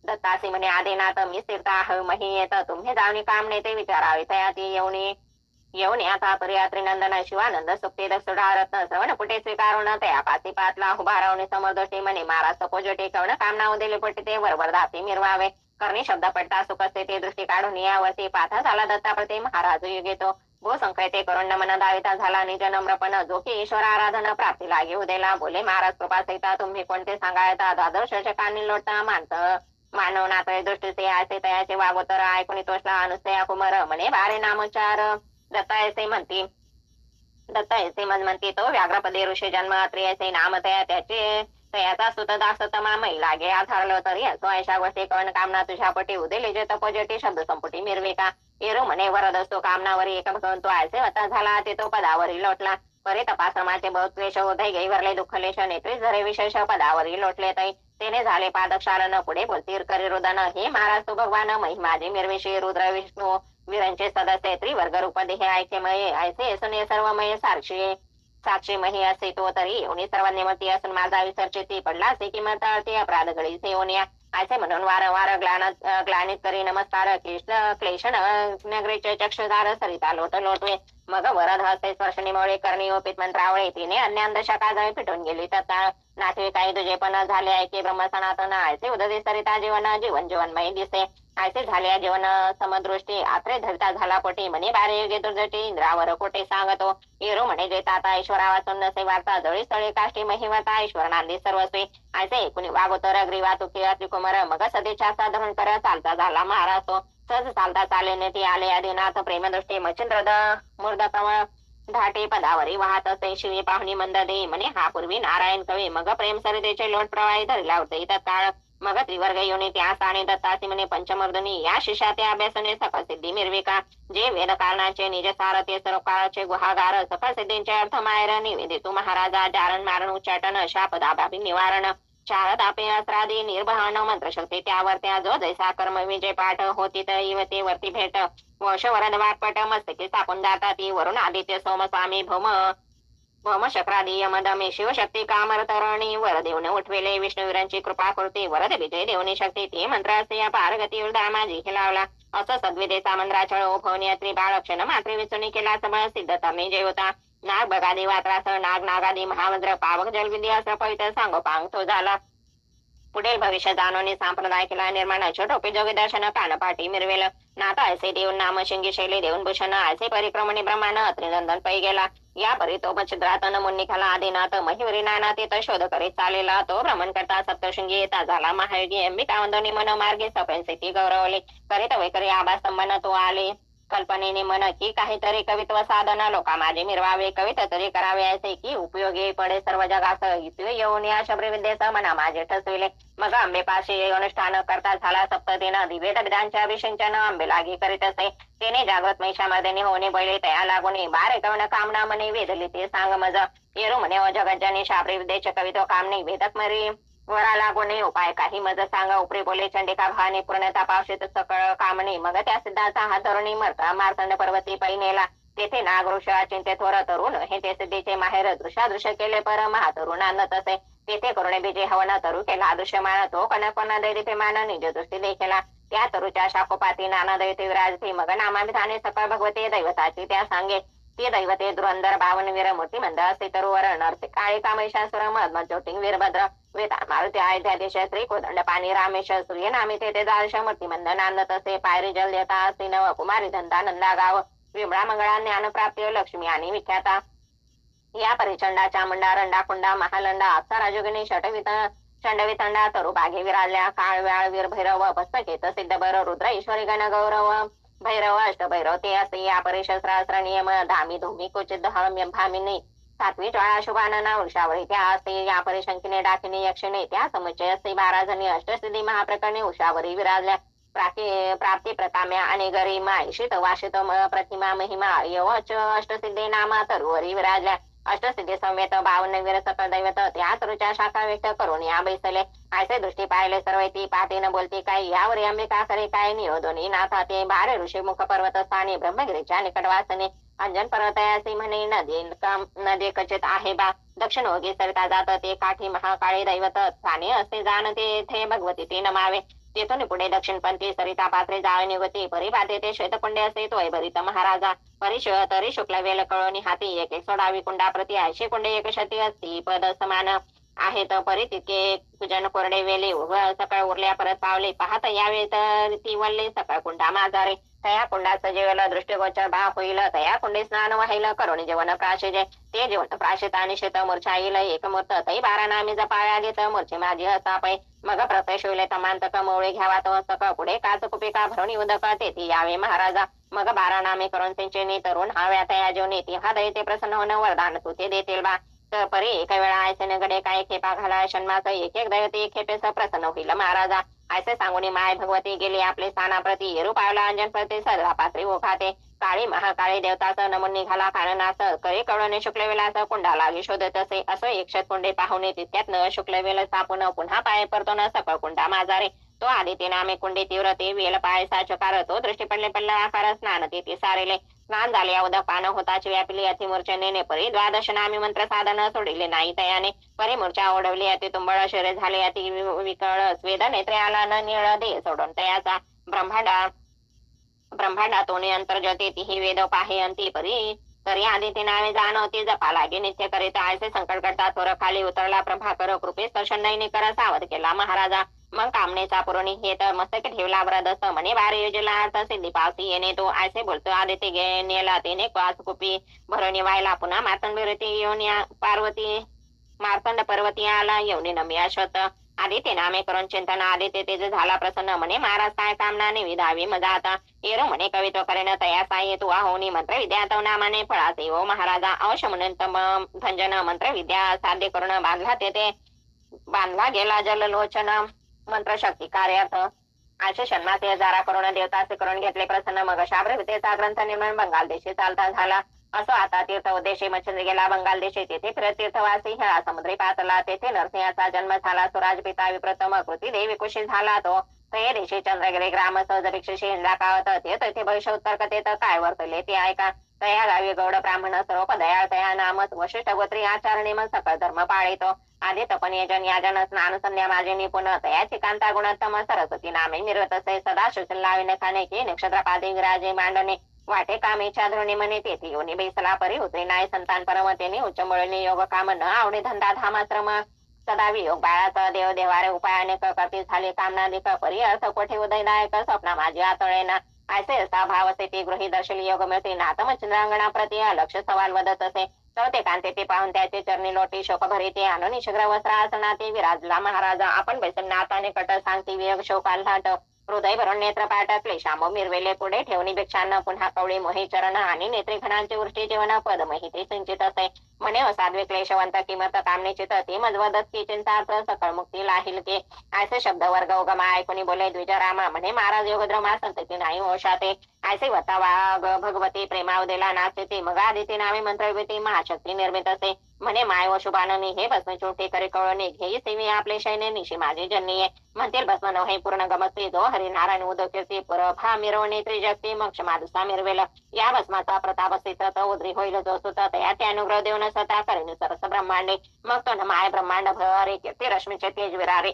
दत्तासी म्हणे आदिनाथ मी स्थिरता मही येत तुम्ही जावणी काम नेते विचारावे तयाती येऊन आता पर्यात्री नंदन शिवानंद सुप्ते दक्षुडा रत्न श्रवण पुटे स्वीकारून तया पासी पातला उभारवणे समोरदोष्टी म्हणे महाराज सपोजटे कवण कामना उदेले पटे ते वरवर दाते मिरवावे करणी शब्द पडता सुखस्ते ते दृष्टी काढून यावरती पाथा झाला दत्ता प्रते महाराज युगेतो भू संकटे करून नमन दाविता झाला निज नम्रपण जो की ईश्वर आराधन प्राप्ती लागे उदेला बोले महाराज कृपा सहिता तुम्ही कोणते सांगायता द्वादश कानी लोटता मानवनाथ दृष्टीचे आयसे तयाचे वागोतर ऐकून तोषला अनुसया कुमार म्हणे बारे नामोच्चार दत्तायसे म्हणती तो व्याघ्रपदे ऋषी जन्म अत्रियसे नाम तया त्याचे तयाचा सुतदासतमा मै लागे आधारलो तरी असो अशा गोष्टी कवन कामना तुझ्या पटी उदेले जे तपोजटी शब्द संपुटी मिरवे का येरो म्हणे वरद असतो कामनावरी एक भगवंतो आयसे वता झाला ते तो पदावरी लोटला परे तपाश्रमाचे बहुत क्लेश उदय गैवरले दुःखलेश नेत्री झरे विशेष पदावरी लोटले तै तेने झाले पादक्षालन पुढे बोलतीर करी रुदन हे महाराज तो भगवान महिमाजी मिरविषयी रुद्र विष्णू वीरांचे सदस्य त्रिवर्ग रूप देह ऐकेमये ऐसे सुने सर्वमय सारशी साक्षी मही असे तो तरी येऊनी सर्वांनी मती असून माझा विसरचे ती पडला असे की मग ते अपराध गळी सेवून या असे म्हणून वारंवार ग्लानित करी नमस्कार क्लेश नगरीचे चक्षुधार सरिता लोट लोटवे मग वरद हस्ते स्पर्शनीमुळे करणी ओपित मंत्रावळे तिने अन्य अंधशाखा जळी पिटून गेली तत्काळ नाथवे काही तुझे पण झाले आहे की ब्रह्म सनातन आयसे उदय सरिता जीवन जीवन जीवनमय दिसे ऐसे झाले जीवन समदृष्टी आत्रे धरता झाला पोटी म्हणे बारे युगे दुर्जटी इंद्रावर कोटे सांगतो येरो म्हणे जे ताता ईश्वरा वाचून नसे वार्ता जळी स्थळे काष्टी महिमता ईश्वर नांदी सर्वस्वी ऐसे कुणी वागोतर ग्रीवा तुकी अतिकुमार मग सदेच्या साधरण कर चालता झाला महाराज तो सहज चालता चाले नेती आले आदिनाथ प्रेमदृष्टी मच्छिंद्र मूर्ध कमळ धाटे पदावरी वाहत असे शिवी पाहुणी मंद दे म्हणे हा पूर्वी नारायण कवी मग प्रेम सरितेचे लोट प्रवाही धरला होते तत्काळ मग त्रिवर्ग योनी त्या स्थानी दत्तासी म्हणे पंचमर्दनी या शिष्या त्या अभ्यासने सकळ सिद्धी मिरविका जे वेद कारणाचे निज सार ते सर्व काळाचे गुहागार सकळ सिद्धींचे अर्थ मायर निवेदितू महाराजा जारण मारण उच्चाटन शाप दाबाबी निवारण चार तापे अस्त्रादी निर्भहन मंत्रशक्ती त्यावर त्या जो जैसा कर्म विजय पाठ होती ते वरती भेट वश वरद वाटपट मस्तकी स्थापून जातात ती वरुण आदित्य सोम स्वामी भौम शक्रादी यमदमे शिवशक्ती कामर तरुणी वर देऊन उठवेले विष्णुवीरांची कृपा करते वरद विजय देवनी शक्ती ते मंत्र असे या पार्वती माझी खेळावला असं सद्विदेचा मंत्राचळ ओभवणी त्रिबाळक्षण मात्रे विचुनी केला सबळ सिद्ध तरणी जय होता नाग बगादी वात्रास नाग नागादी महामंत्र पावक जलविधी असं पवित्र सांगोपांग तो झाला पुढील भविष्य जाणवणी संप्रदाय केला निर्माणाचे टोपे जोगी दर्शन कानपाठी मिरवेल नाता ऐसे देऊन नाम शिंगी शैली देऊन भूषण ऐसे परिक्रमणी ब्रह्मांड त्रिनंदन पै गेला या परी तो मच्छिद्रातन मुन्निखाला आदिनाथ महिवरी नाना तिथं शोध करीत चालेला तो भ्रमण करता सप्तशृंगी येता झाला महायोगी अंबिका वंदनी मनोमार्गे सपनसिती गौरवले करीत वैकरी आभास्तंभन तो आले कल्पनेने मन की काहीतरी कवित्व साधन लोका माझे मिरवावे कविता तरी करावे असे की उपयोगी पडे सर्व जगास येऊन या शबरी विद्येचा मना माझे ठसविले मग आंबेपाशी अनुष्ठान करता झाला सप्ततीनं दिवेद विधांच्या अभिषेचन आंबे लागी करीत असे तेने जागृत महिषामर्दिनी होणे बैले तया लागुनी बारे कवण कामना मने वेदली ते सांग मज येरू म्हणे ओ जगज्जनी शाबरी विद्येचे कवित्व कामने वेदक मरी वरा लागोने उपाय काही मज सांगा उपरी बोले चंडिका भावाने पूर्णता पावशीत सकळ कामणे मग त्या सिद्धाचा हात धरुणी मार्तंड पर्वती पै नेला तेथे नागऋष चिंते थोर तरुण हे ते सिद्धीचे माहेर दृश्य केले पर महातरुण आणत असे तेथे करुणे बीजे हवन तरू केला दृश्यमान तो कनकोना दैरिपेमान निज दृष्टी देखीला त्या तरुच्या शाकोपाती नाना दैते विराजते मग नामाभिधाने सकळ भगवते दैवताची त्या सांगे ते दैवते धुरंधर बावनवीर मूर्ती मंद असे तरुवर नरसे काळे कामेशासुर मधमत ज्योतिंग वीरभद्र वेता मारुती अयोध्यादेश श्री कोदंड पाणी रामेश सूर्य नामे ते दार्श मूर्ती मंद नांदत असे पायरी जल देता असे नव कुमारी धंदा नंदा गाव विमळा मंगळा ज्ञान प्राप्ती लक्ष्मी आणि विख्याता या परिचंडा चामुंडा रंडा कुंडा महालंडा अप्सा राजोगिनी षंडवितंडा तरू बागे विराजल्या काळ व्याळ वीर भैरव भस्मकेत सिद्धबर रुद्र ईश्वरी गण गौरव भैरव अष्टभैरव ते असे या परिशस्त्रास्त्र नियम धामी धूमी क्वचित भामिनी सातवी ज्वाळा शुभानना वृक्षावळी त्या असते या परिशंकिने डाकिनी यक्षिणे त्या समुच्चय असते 12 जणी अष्टसिद्धी महाप्रकरणे उषावरी विराजल्या प्राप्ती प्रकाम्या आणि गरिमा ईशित वाशित प्रतिमा महिमा यवच अष्टसिद्धे नामा तरुवरी विराजल्या अष्टसिद्धी समेत 52 वीर सकळ दैवत त्या तरुच्या शाखा व्यक्त करून या बैसले ऐसे दृष्टी पाहिले सर्व ती पाहते न बोलते काय यावर अंबिका करे काय निरोधोनी नाथा ते 12 ऋषी मुख पर्वत स्थानी ब्रह्मगिरीच्या निकटवासने अंजन पर्वतयासी म्हणे नदी कचित आहे बा दक्षिण ओगी सरिता जात ते काठी महाकाळी दैवत स्थाने असे जाणते येथे भगवती ते नमावे तेथून पुढे दक्षिणपंथी सरिता पात्रे जाळ निगती परिपाते ते श्वेतकुंडे असे तोय भरित महाराजा तरी शुक्ल वेल कळोनी हाती एक सोडावी कुंडा प्रति 80 कुंडे एक शती असती पद समान आहेत परी तितके पूजन कोरडे वेले सकाळ उरल्या परत पावले पाहत यावे तर ती वल्ले सकाळ कुंडा माझारे तया कुंडाचं जेवल दृष्टिगोचर भा होईल तया कुंडे स्नान वाहिल करुणी जेवण प्राशिजे ते जेवण प्राशित आणि शेत मूर्छा येईल एक मूर्त तै 12 नामी जपाळ्या देत मूर्छे माझी हसापै मग प्रत्यक्ष होईल तमांतक मोळे घ्यावा तो हस्तक पुढे काच कुपिका भरणी उदक तेथे यावे महाराजा मग 12 नामे करून त्यांचे तरुण हाव्या तया जेवणे ती हा दैते प्रसन्न होणं वरदान तू ते देतील बा तर परी एका वेळा आयसेने गडे काय खेपा घाला शन्माच एक दैवते खेपेस प्रसन्न होईल महाराजा ऐसे सांगून माय भगवती गेली आपले स्थानाप्रती येरू पावला अंजन प्रती सदा पात्री ओखाते काळी महाकाळी देवताच नमून निघाला काननास करे कवळणे शुक्ल वेलास कुंडा लागी शोधत असे असं एकशत कुंडे पाहुणे तितक्यात न शुक्ल वेल सापून पुन्हा पाय परतो न सकळ कुंडा माझारे तो आदित्य नामे कुंडी तीव्र ते वेल पायसा चकार तो दृष्टी पडले पडला आकार स्नान ते सारेले स्नान झाले उदक पान होताच व्यापिली अतिमूर्छने परी द्वादश नामी मंत्र साधन सोडिले नाही तयाने परी मूर्छा ओढवली अति तुंबळ शरीर झाले अति विकळ स्वेद नेत्रे आला न निळ दे सोडून तयाचा ब्रह्मांडातून अंतर्जते ती वेद पाहे अंती परी तरी आदिती नावे जाणवती जपा लागे नित्य करीत आयसे संकट करता थोर खाली उतरला प्रभाकर कृपे दर्शन कर सावध केला महाराजा मग कामनेचा पुरवणी हे तर मस्तक ठेवला व्रदस्त म्हणे बारे योजला अर्थ सिद्धी पावसी येणे तो आयसे बोलतो आदित्य नेला तेने पाच कुपी भरणी व्हायला पुन्हा मार्तंड येऊन पार्वती मार्तंड पर्वती आला येऊन नमी अश्वत आदित्य नामे करून चिंतन आदित्य तेज झाला प्रसन्न म्हणे महाराज काय कामना निविदावी मजा आता येरो म्हणे कवित्व करेन तया साये तू आहोनी मंत्र विद्या तव नामाने फळासे ओ महाराजा अवश्य म्हणून भंजन मंत्र विद्या साध्य करून बांधला गेला जललोचन मंत्र शक्ती कार्यार्थ असे षण्मासे जारा करून देवतासे करून घेतले प्रसन्न मग शाब्रवितेचा ग्रंथ निर्माण बंगाल देशी चालता झाला असो आता तीर्थ उद्देशे मच्छंद्र गेला बंगाल देशे तेथे फिरत तीर्थवासी हेळा समुद्री पातला तेथे नरसिंहाचा जन्म झाला स्वराज पिता विप्रतम कृती देवी कुशी झाला तो ते देशी चंद्रगिरी ग्राम सहजभिक्षशी हिंदा कावत तेथे भविष्य उत्तर कथेत काय वर्तले ते ऐका तया गावी गौड ब्राह्मण सर्व दयाळ तया नामच वशिष्ठ गोत्री आचरणी मग सकळ धर्म पाळितो आधी तपन यजन याजन स्नान संध्या माझे निपुण तयाची कांता गुणोत्तम सरस्वती नामे निर्वत असे सदा सुशील लाविने खाणे की नक्षत्रपादी विराजे मांडणे वाटे कामेच्या धृणी म्हणे तेथे योनी बेसला परी उतरी नाय संतान परमतेने उच्च मुळणी योग काम न आवडे धंदा धामाश्रम सदा वियोग बाळाचा देव देवारे उपाय अनेक करती झाले कामनाधिक परी अर्थ कोठे उदयदायक स्वप्न माझी आतळेना ऐसे असा भाव असे ते गृही दर्शली योग मिळते नातम चंद्रांगणा प्रति लक्ष सवाल वदत असे चौथे कांते ते पाहून त्याचे चरणी लोटी शोक भरिते आणून शुग्र वस्त्र आसना ते विराजला महाराजा आपण बैसून नाताने कट सांगती वियोग शोकाल्हाट हृदय भरून नेत्रपाट क्लेशांब मिरवेले पुढे ठेवणी भिक्षांना पुन्हा कवळी मोही चरण आणि नेत्रीखणांची वृष्टी जीवन पद महिती सिंचित असे म्हणे साध्वे क्लेशवंत किमत कामने चित ती मजवदत की चिंतार्थ सकळ मुक्ती लाहिल के ऐसे शब्द वर्ग उगमा ऐकुनी बोले द्विजरामा म्हणे महाराज योगद्रमा संतती नाही होशाते ऐसे वता वाघ भगवती प्रेमावदेला नाचते मग आदिती नावे मंत्रविती महाशक्ती निर्मित असे म्हणे माय व शुभाननी हे भस्म चोटे करे कळणे घेई सेवी आपले शैने निशी माझे जन्नीये म्हणतील भस्म न हे पूर्ण गमस्ते जो हरिनारायण उदो कीर्ती पुरभा मिरवणे त्रिजगती मक्ष माधुसा मिरवेल या भस्माचा प्रताप स्थित उद्री होईल जो सुत तया ते अनुग्रह देऊन सता करेन सरस ब्रह्मांडे मग तो माय ब्रह्मांड भरे कीर्ती रश्मीचे तेज विरारे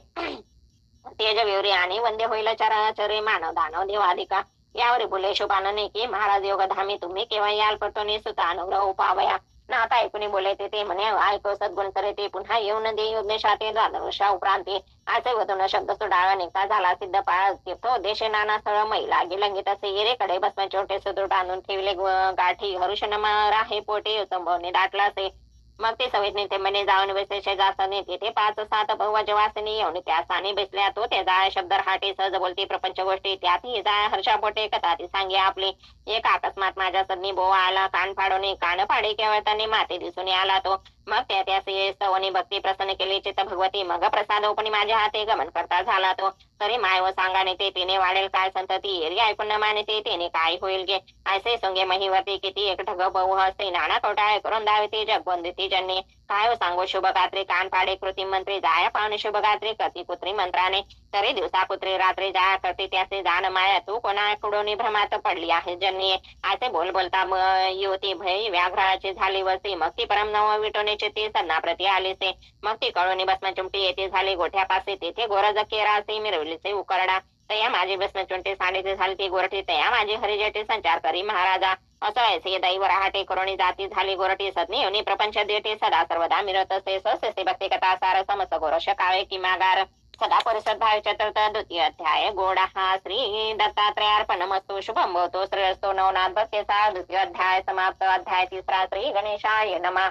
तेज विवरी आणि वंद्य होईल चराचरे मानव दानव देवाधिका यावर बोले शुभानने की महाराज योगधामी तुम्ही केव्हा याल पटोनी सुता अनुग्रह उपावया ना आता ऐकुनी बोले ते म्हणे ऐको सद्गुण करे ते पुन्हा येऊन दे योगेशाते द्वादशा उपरांती असे वधून शब्द सुडाळा निघता झाला सिद्ध पाळ तीर्थ देशे नाना स्थळ मैला गिलंगित असे येरेकडे भस्म छोटे सुदृढ आणून ठेवले गाठी हरुषण राहे पोटे संभवने दाटला असे मग ते सवेतने ते म्हणे जाऊन बसले शेजासने तेथे 5-7 भगवाच्या वासनी येऊन त्या स्थानी बसल्या तो त्या जाय शब्द राहाटे सहज बोलते प्रपंच गोष्टी त्यातही जाय हर्षा पोटे कथा ती सांगे आपली एक अकस्मात माझ्या सदनी बोवा आला कान फाडवणे कान फाडे केवळताने माते दिसून आला तो मग त्या सवनी भक्ती प्रसन्न केली चित्त भगवती मग प्रसादोपणी माझ्या हाते गमन करता झाला तो तरी माय व सांगाने ते तिने वाढेल काय संतती एरी ऐकून न मानते तेने काय होईल गे ऐसे संगे महिवती किती एक ढग बहु हस्ते नाना कवटाळे करून दाविते जगवंदिती जन्नी काय सांगो शुभगात्री कान फाडे कृती मंत्री जाया पाहुणे शुभगात्री करती पुत्री मंत्राने तरी दिवसा पुत्री रात्री जाया करते त्याचे जाण माया तू कोणाकडून भ्रमात पडली आहे जन्नी असे बोल बोलता युवती भय व्याघ्राची झाली वरती मग ती परम नव विटवण्याची ती सन्ना प्रती आलीसे मग ती कळून भस्म चिमटी येते झाली गोठ्यापासे तेथे गोरज केरासे मिरवलीचे उकरडा तया माझी भस्म चिमटी साडीचे झाली ती गोरठी तया माझी हरिजटी संचार करी महाराजा असं ऐसे दैव राहटे करुणी जाती झाली गोरटी सदनी योनी प्रपंच देते सदा सर्वदा मिरत असे ससे भक्ती कथा सार समस गोरश कावे किमागार सदा परिषद भाव चतुर्थ द्वितीय अध्याय गोडा हा श्री दत्तात्रयार्पणमस्तु शुभम भवतो श्रेयस्तो नवनाथ भक्तेचा द्वितीय अध्याय समाप्त अध्याय तिसरा श्री गणेशाय नमः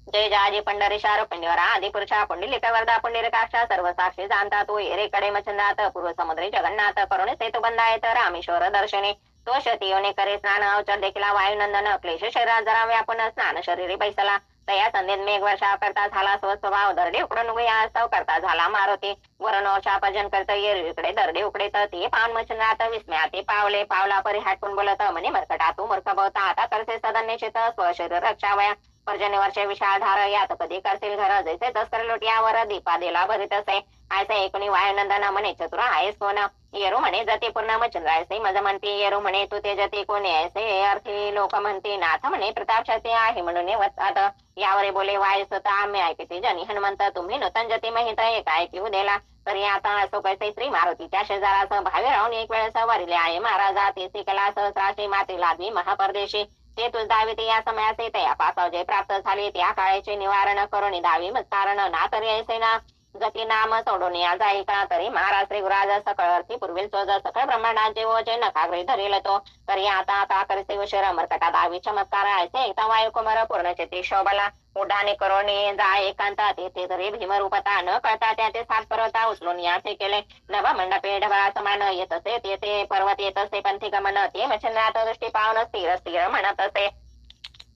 जय जाजी पंढरीशार पंडिवरा आदिपुरुषा पुंडलिक वरदा पुंडलिकाक्षा सर्व साक्षी जाणता तो एरेकडे मचंदात पूर्व समुद्री जगन्नाथ करुणे सेतु बंधायत रामेश्वर दर्शने तो शतीयोने करे स्नान अवचर देखील वायुनंदन क्लेश शरीरात जरा व्यापून स्नान शरीरी बैसला तया संधीत मेघ वर्षा करता झाला स्वस्वभाव दरडे उकडून उगयास्तव करता झाला मारुती वरणोषा भजन करता येरीकडे दरडे उकडे तर ते पावन मचंदात विस्मया ते पावले पावला परी हाटून बोलत म्हणे मरकटा तू मूर्ख भवता आता करसे सदन निश्चित स्वशरीर रक्षावया पर्जन्यवरचे विशाळधार यात कधी करशील घर जैसे तस्कर लुटियावर दीपा दिला भरीत असे ऐसे एकूणी वायुनंदन म्हणे चतुर आहेस कोण येरू म्हणे जती पूर्ण मचंद्र ऐसे मज म्हणते येरू म्हणे तू ते जती कोणी ऐसे अर्थी लोक म्हणते नाथ म्हणे प्रतापशाती आहे म्हणून वतात यावरे बोले वायू स्वतः आम्ही ऐकते जनी हनुमंत तुम्ही नूतन जती महित एक ऐकू दिला तरी आता असो कैसे श्री मारुतीच्या शेजारासह भावे राहून एक वेळ सवारिले आहे महाराजा ते शिकला सहस्राशी माती लादवी महापरदेशी ते तुझ दावी ते या समयाचे त्या पासाव जे प्राप्त झाले त्या काळाचे निवारण करून दावी कारण ना तरी ऐसे ना जती नाम सोडून या जाई का तरी महाराज श्री गुराज सकळ अर्थी पूर्वील स्वज सकळ ब्रह्मांडाचे ओजे नकाग्री धरेल तो तरी आता का करते उशीर मरकटा दावी चमत्कार ऐसे एकता वायू कुमार पूर्ण चित्री शोभला उड्डाणे करोणी जा एकांतात येथे तरी भीमरूपता न कळता त्या ते सात पर्वता उचलून याचे केले नभ मंडपे ढबळा समान येत असे ते पर्वत येत असे पंथी गमन ते मच्छिंद्रात दृष्टी पाहून स्थिर स्थिर म्हणत असे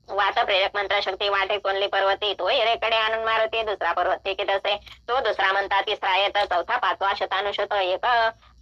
वात प्रेरक मंत्र शक्ती वाटे कोणली पर्वती तो एरेकडे आणून मारते दुसरा पर्वत फेकीत असे तो दुसरा म्हणता तिसरा येत चौथा पाचवा शतानुशत एक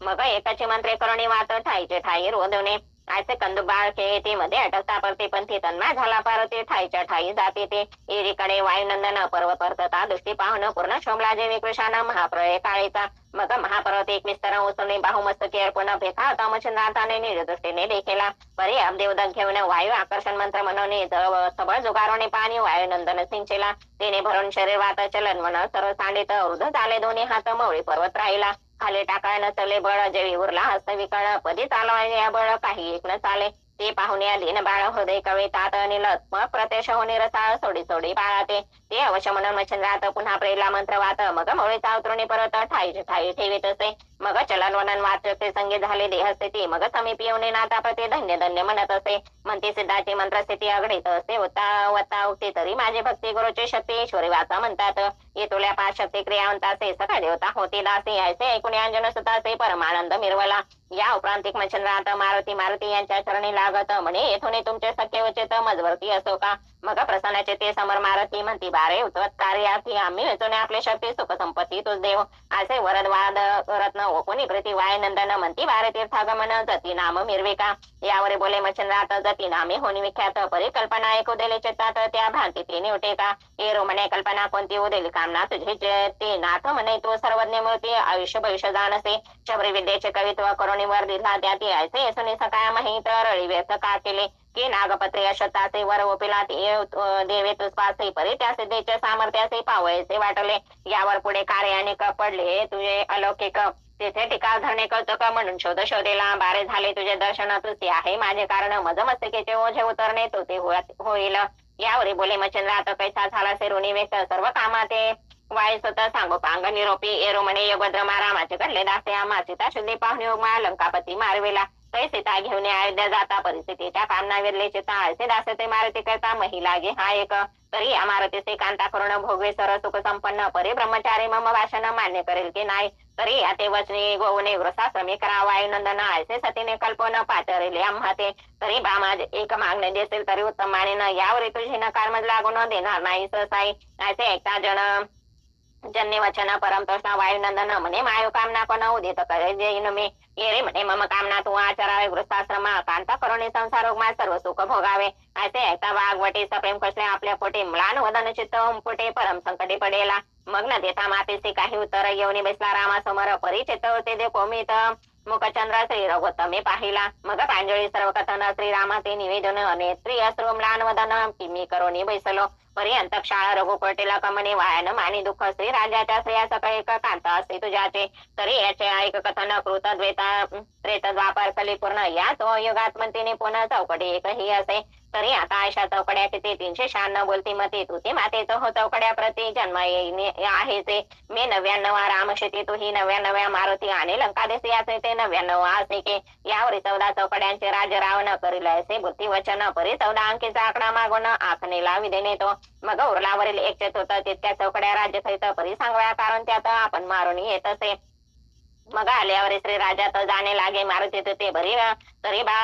मग एकाची मंत्रे करुणी वात ठाईचे ठाई रोधवणे ऐसे कंदुबाळ खेळते मध्ये अटकता परते पंथी तन्मा झाला पारते ठाईच्या ठाई जाते ते एरीकडे वायुनंदन पर्वत परतता दृष्टी पाहून पूर्ण शोभला जे विकृषान महाप्रय काळीचा मग महापर्वत एक विस्तार उसळणे बाहुमस्तकी अर्पण फेका होता मच्छिंद्राताने निर्दृष्टीने देखीला परी अब्देवदक घेऊन वायू आकर्षण मंत्र म्हणून सबळ जुगारोने पाणी वायुनंदन सिंचेला तेने भरून शरीर वात चलन म्हण सर्व सांडित वृद्ध झाले दोन्ही हात मवळी पर्वत राहिला खाली टाकाळ नसले बळ जेवी उरला हस्त विकळ पदी चालवाय बळ काही एक न चाले ते पाहुणे दीन बाळ हृदय कवे तात निलत मग प्रत्यक्ष होणे रसाळ सोडी सोडी बाळाते ते अवश्य म्हणून मच्छिंद्रात पुन्हा प्रेला मंत्र वात मग मवळीचा उतरुणी परत ठाई ठाई ठेवीत असे मग चलन वनन वाचते संगे झाले देहस्थिती मग समीप येऊन नाता प्रते धन्य धन्य म्हणत असे म्हणते सिद्धाची मंत्रस्थिती अघडित असे वता उठते तरी माझे भक्ती गुरुची शक्ती ईश्वरी वाचा म्हणतात येतोल्या पाच शक्ती क्रियावंतासे सका देवता होती दासी ऐसे ऐकून अंजन सुतासे परमानंद मिरवला या उपरांतिक मच्छिंद्रात मारुती यांच्या चरणी लागत म्हणे येथून तुमचे सख्य उचित मजवर्ती असो का मग प्रसन्नाचे ते समर मारुती म्हणती बारे उतवत कार्यार्थी आम्ही वेचून आपले शक्ती सुख संपत्ती तुझ देव असे वरदवाद रत्न ओकुनी प्रति वायनंदन म्हणती बारे तीर्थागमन जती नाम मिरविका यावर बोले मच्छिंद्रात जती नामे होनी विख्यात परिकल्पना एक उदेले चित्तात त्या भांती ते निवटे का एरो म्हणे कल्पना कोणती उदेली कामना तुझे ते नाथ म्हणे तो सर्वज्ञ मूर्ती आयुष्य भविष्य जाणसे शबरी विद्येचे कवित्व करुणी वर दिला त्या ती ऐसे येसुनी सकाळ माहित रळी व्यक्त का केले की नागपत्रे अशताचे वर ओपिला देवे तुस्पासे परी त्या सिद्धेच्या सामर्थ्याचे पावयचे वाटले यावर पुढे कार्याने पडले तुझे अलौकिक तेथे टिकाव धरणे कौतुक म्हणून शोधेला बारे झाले तुझे दर्शन तुझे आहे माझे कारण मज मस्तकेचे ओझे उतरणे तो ते होईल यावरी बोले मच्छिंद्रात कैसा झाला सेरुनी व्यक्त सर्व कामाते वाय स्वतः सांगो पांग निरोपी एरो म्हणे योगद्रमा रामाचे कडले दासे आमा सीता शुद्धी पाहुणे उमा लंकापती मारवेला तै सीता घेऊन अयोध्या जाता परिस्थितीच्या कामना विरले चिता असे दासे ते मारुती करता महिला गे हा एक तरी या मारुतीचे कांता करून भोगवे सर सुख संपन्न परी ब्रह्मचारी मम भाषण मान्य करेल की नाही तरी ते वचने गोवने वृषाश्रमी करा वायुनंदन ऐसे सतीने कल्पन पाचरेले आम्हा ते तरी बामा एक मागणे देसेल तरी उत्तम माने यावर तुझे नकार मज लागून देणार नाही सहसाई ऐसे एकता जन्य वचन परम तोषणा वायुनंदन म्हणे मायू कामना कोण उदित करे जे मी ये रे म्हणे मम कामना तू आचरावे गृहस्थाश्रमा कांता करुणी संसार सर्व सुख भोगावे ऐसे ऐकता वाघवटी सप्रेम कसले आपल्या पोटे म्लान वदन चित्त पोटे परम संकटी पडेला मग न देता मातेचे काही उत्तर येऊनी बसला रामा समोर परिचित होते दे कोमित मुखचंद्र श्री रघुत्तमे पाहिला मग प्रांजळी सर्व कथन श्रीरामा ते निवेदन नेत्री अश्रू म्लान वदन मी करोनी बैसलो पर्यंत क्षाळ रघुपटेला कमने वायन मानी दुःख श्री राजाच्या स्त्रिया सकाळी एक कांता असते तुझ्याचे तरी याचे ऐक कथन कृत त्रेत द्वापर कलिपूर्ण याच युगात म्हणतीने पुन्हा चौकडी एकही असे तरी आता अशा चौकड्या किती 396 बोलती मती तुती मातेचं हो चौकड्या प्रति जन्म आहे ते मी 99 रामशेती तू ही 99 मारुती आणि लंकादेश याचे ते 99 असे की यावरी 14 चौकड्यांचे राज रावण करील असे बुद्धी वचन परी 14 अंकीचा आकडा मागून आखणीला विधेने तो मग उरलावरील एक चेत होता तितक्या चौकड्या राज्य सहित परी सांगव्या कारण त्यात आपण मारून येत असे मग आल्यावर श्री राजात जाणे लागे मारुती ते बरी तरी बा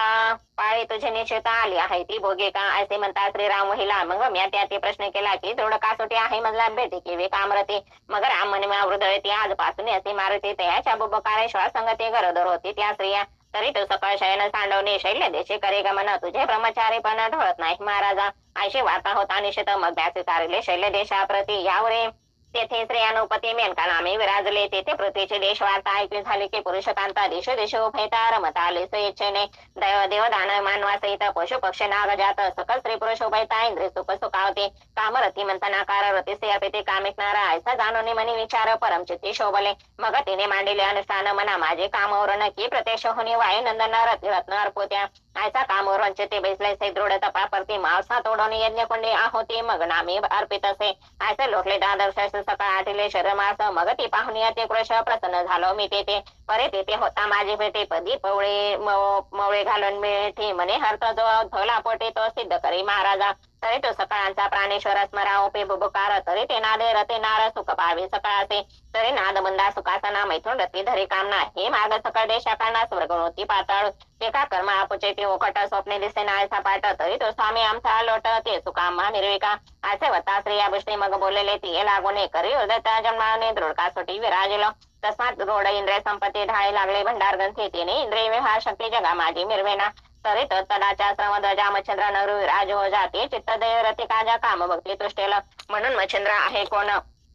पाळी तुझे निश्चित आली आहे ती भोगे का असे म्हणता श्रीराम महिला मग मी त्या प्रश्न केला की दृढ कासोटी आहे मजला भेटी की वे कामरती मग राम म्हणे हृदय ती आजपासून असे मारुती त्याच्या बुबकारे श्वास संगती गरोदर होती त्या स्त्रिया तरी तो सकळ शयन सांडवणे शैल्य देशे करे गमन तुझे ब्रह्मचारी पण ढळत नाही महाराजा. अशी वार्ता होता निश्चित मग स्वीकारले शैल्य देशाप्रती यावरे तेथे स्त्रियानुपती मेनका नामे विराजले. तेथे पृथ्वीचे देश वार्ता ऐकली झाली की पुरुषकांता देश देश उभयता रमता आले स्वेच्छेने देव दानव मानवा सहित पशु पक्षी नाग जात सकल स्त्री पुरुष उभयता इंद्रिय सुख सुखावते कामरती मंथनाकार रती से कामिकणारा ऐसा जाणून मनी विचार परमचित्ती शोभले. मग तिने मांडिले अनुष्ठान मना माझे कामवरण की प्रत्यक्ष होणे वायू नंदन रत्न अर्पोत्या. ऐसा कामवरण चित्ते बैसले से दृढ तपा परती मावसा तोडून यज्ञ कुंडे आहोती मग नामी अर्पित असे. ऐसे लोटले द्वादश सकाळ आठले शरमास मग ती पाहुणी अति कृश प्रसन्न झालो मी तेथे परे तेथे होता माझी भेटे पदी मवळे घालून मिठी मने हरत जो धोला पोटे तो सिद्ध करी महाराजा. तरी तो सकाळांचा प्राणेश्वर स्मरा ओपे बुबुकार तरी ते नादे रते नार सुख पावे सकाळाचे. तरी नाद मंदा सुखासना मैथून रती धरी कामना हे मार्ग सकळ देशा कारणा स्वर्गणोती पाताळ. ते का कर्म आपुचे ते ओकट स्वप्ने दिसे नाय सपाट तरी तो स्वामी आमचा लोट ते सुकामा निर्विका. असे वता स्त्रिया बुष्टी मग बोललेले ती लागूने करी उदता जन्माने दृढका सोटी विराजलो. तस्मात रोड इंद्रिय संपत्ती ढाळे लागले भंडार ग्रंथी तिने इंद्रिय विहार शक्ती जगा माझी मिरवेना. तरी तदाच्या श्रम ध्वजा मच्छंद्र नरू विराज हो जाते चित्त दय रती काजा काम भक्ती तुष्टेल म्हणून मच्छंद्र आहे कोण.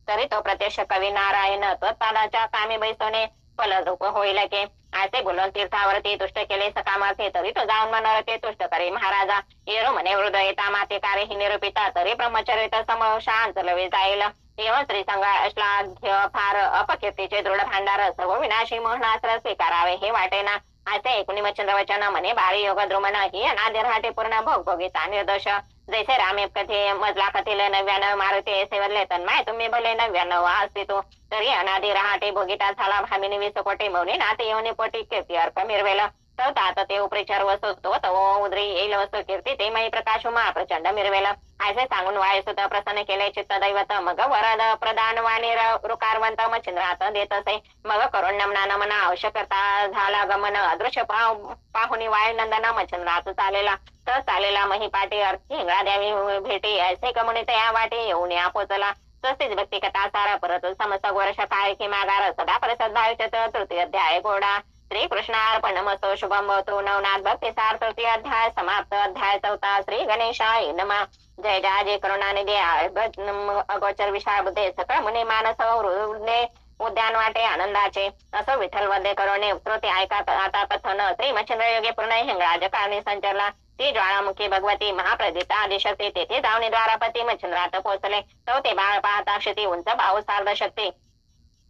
तरी तो प्रत्यक्ष कवी नारायण तत्पादाच्या कामी बैसवणे फलरूप होईल के. असे बोलून तीर्थावरती तुष्ट केले सकामाचे तरी तो जाऊन मनावर ते तुष्ट करे महाराजा. येरो म्हणे हृदयता माते कार्य हि निरूपिता तरी ब्रह्मचरित सम शांत लवे जाईल. एवं स्त्री संघ श्लाघ्य फार अपकीर्तीचे दृढ भांडार सर्व विनाशी मोहनास्त्र स्वीकारावे हे वाटेना. असे ऐकून मच्छंद्र वचन म्हणे बारी योग द्रुमन ही अनाद्य राहते पूर्ण भोग भोगिता निर्दोष. जैसे रामे कथे मजला कथेल 99 मारुती सेवले तन्माय तुम्ही भले 99 अस्तित्व तरी अनादि रहाटे भोगिता झाला भामिनी 20 कोटी मौनी नाते येऊन पोटी कीर्ती अर्थ मिरवेल. तो तात ते उपरिचार वसो तो तव उद्री येईल वस्तू कीर्ती ते मई प्रकाश मा प्रचंड मिरवेल. असे सांगून वायुसुत प्रसन्न केले चित्त दैवत मग वरद प्रदान वाणी रुकारवंत मच्छिंद्रात देत असे. मग करुण नमना नमना आवश्यकता झाला गमन अदृश्य पाहुणी वायू नंदना मच्छिंद्रात चालेला. तर चालेला महिपाटी अर्थी हिंगळा द्यावी भेटी ऐसे गमने तया वाटे येऊन या पोचला. तसेच भक्ती कथा सारा परत समसग वर्ष काय की मागार सदा प्रसाद भावित तृतीय अध्याय गोडा. श्री कृष्णार्पण मस्तो शुभम भवतु. नवनाथ भक्ती सार तृतीय अध्याय समाप्त. अध्याय 4 श्री गणेशाय नमः. जय जय करुणानिधी अगोचर विशाळ बुद्धे सकळ मुनी मानस वृद्धे उद्यान वाटे आनंदाचे. असो विठ्ठल वद्य करुणे श्रोते ऐका आता कथन. श्री मच्छिंद्र योगे पूर्ण हिंगळाज कारणी संचरला. ती ज्वाळामुखी भगवती महाप्रदिता आदिशक्ती तेथे जाऊन द्वारापती मच्छिंद्रात पोहोचले. तो ते बाळ पाहता क्षिती उंच भाऊ सार्ध शक्ती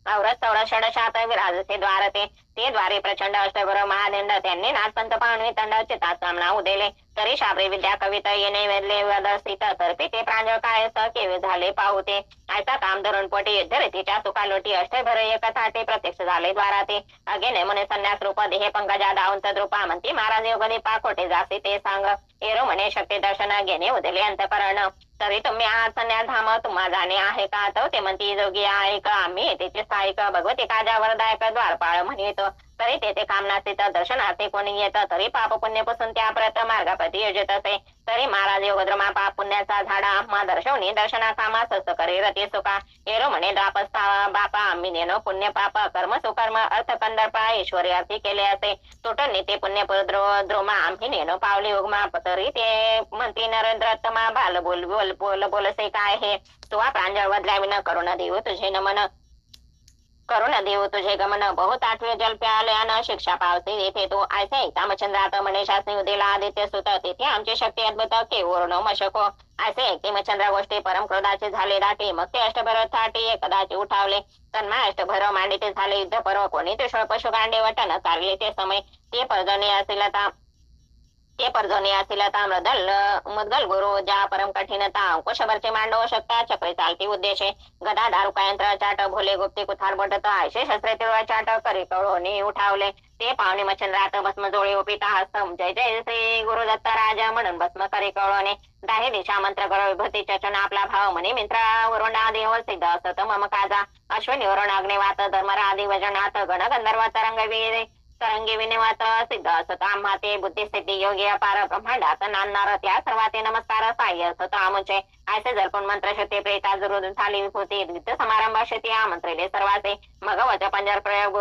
औरत चौरस षडशात विराजते द्वारते. ते द्वारे प्रचंड अष्टभर महादंड त्यांनी नाथपंत पाहणे तंड चितात सामना उदेले. तरी शाबरी विद्या कविता येणे वेदले वदस्थित तर्फे ते प्रांजळ काय केवे झाले पाहुते. ऐसा काम धरून पोटी युद्धरीतीच्या सुखालोटी अष्टभर एकथाटे प्रत्यक्ष झाले द्वाराते. अगेने म्हणे संन्यास रूप देहे पंकजा दावंत द्रुपा म्हणती महाराज योगदी पाकोटे जासे ते सांग. एरो म्हणे शक्ती दर्शन घेणे उदले अंतकरण. तरी तुम्ही आहात संन्यास धाम तुम्हा जाणे आहे का. तो ते म्हणती जोगी आहे का आम्ही तेथे स्थायिक भगवती काजा वरदायक द्वारपाळ म्हणतो. तरी तेथे कामनास्थित दर्शनार्थी कोणी येत तरी पाप पुण्यपासून त्या प्रत मार्गाप्रती योजित असे. तरी महाराज योगद्रमा पाप पुण्याचा झाडा आम्हा दर्शवणी दर्शना कामा सस्त करे रती सुखा. एरो म्हणे द्रापस्था बापा आम्ही नेनो पुण्य पाप कर्म सुकर्म अर्थ कंदर्पा ईश्वरी अर्थी केले असे. तुटून नेते पुण्य द्रोमा आम्ही नेनो पावली उगमा. तरी ते म्हणती नरेंद्रतमा भाल बोल बोल बोल बोलसे काय हे. तुवा प्रांजळ वदल्या विन करुण देऊ तुझे नमन. करुण देऊ तुझे गमन बहुत आठवे जल प्याल्यान शिक्षा पावसे येथे तो. ऐसे ऐकता मच्छंद्रात म्हणे शासनी उदेला आदित्य सुत तेथे आमची शक्ती अद्भुत केवळ न मशको. असे ऐकते मच्छंद्र गोष्टी परम क्रोधाचे झाले दाटे. मग ते अष्टभर थाटे कदाचित उठावले. तन्मा अष्टभर मांडिते झाले युद्ध पर्व कोणी ते पशु गांडे वटन कारले ते समय. ते परजोनी असिलता मृदल गुरु ज्या परम कठीणता अंकुशभरचे मांडव शकता चक्रे चालती उद्देशे. गदा दारुकायंत्र चाट भोले गुप्ती कुथार बटत ऐशे शस्त्रे तिळवा चाट करी कळोनी उठावले. ते पावणे मच्छंद्रात भस्म जोळी उपिता हस्तम जय जय श्री गुरुदत्त राजा म्हणून भस्म करी कळोने. दाहे दिशा मंत्र करो विभूती चचन आपला भाव म्हणे मित्रावरून देव सिद्ध असत मम काजा. अश्विनीवरून अग्निवात धर्मरादी वजनात गण गंधर्व तरंगी विनिवात सिद्ध असत आम्हा ते बुद्धिस्थिती योगी अपार ब्रह्मांडात नांदणार त्या सर्वाते नमस्कार साह्य असत आमुचे. ऐसे जरपून मंत्र शक्ती प्रेता जरूर झाली विभूती द्वित समारंभ शेती आमंत्रिले सर्वाचे. मग वच पंजर प्रयोग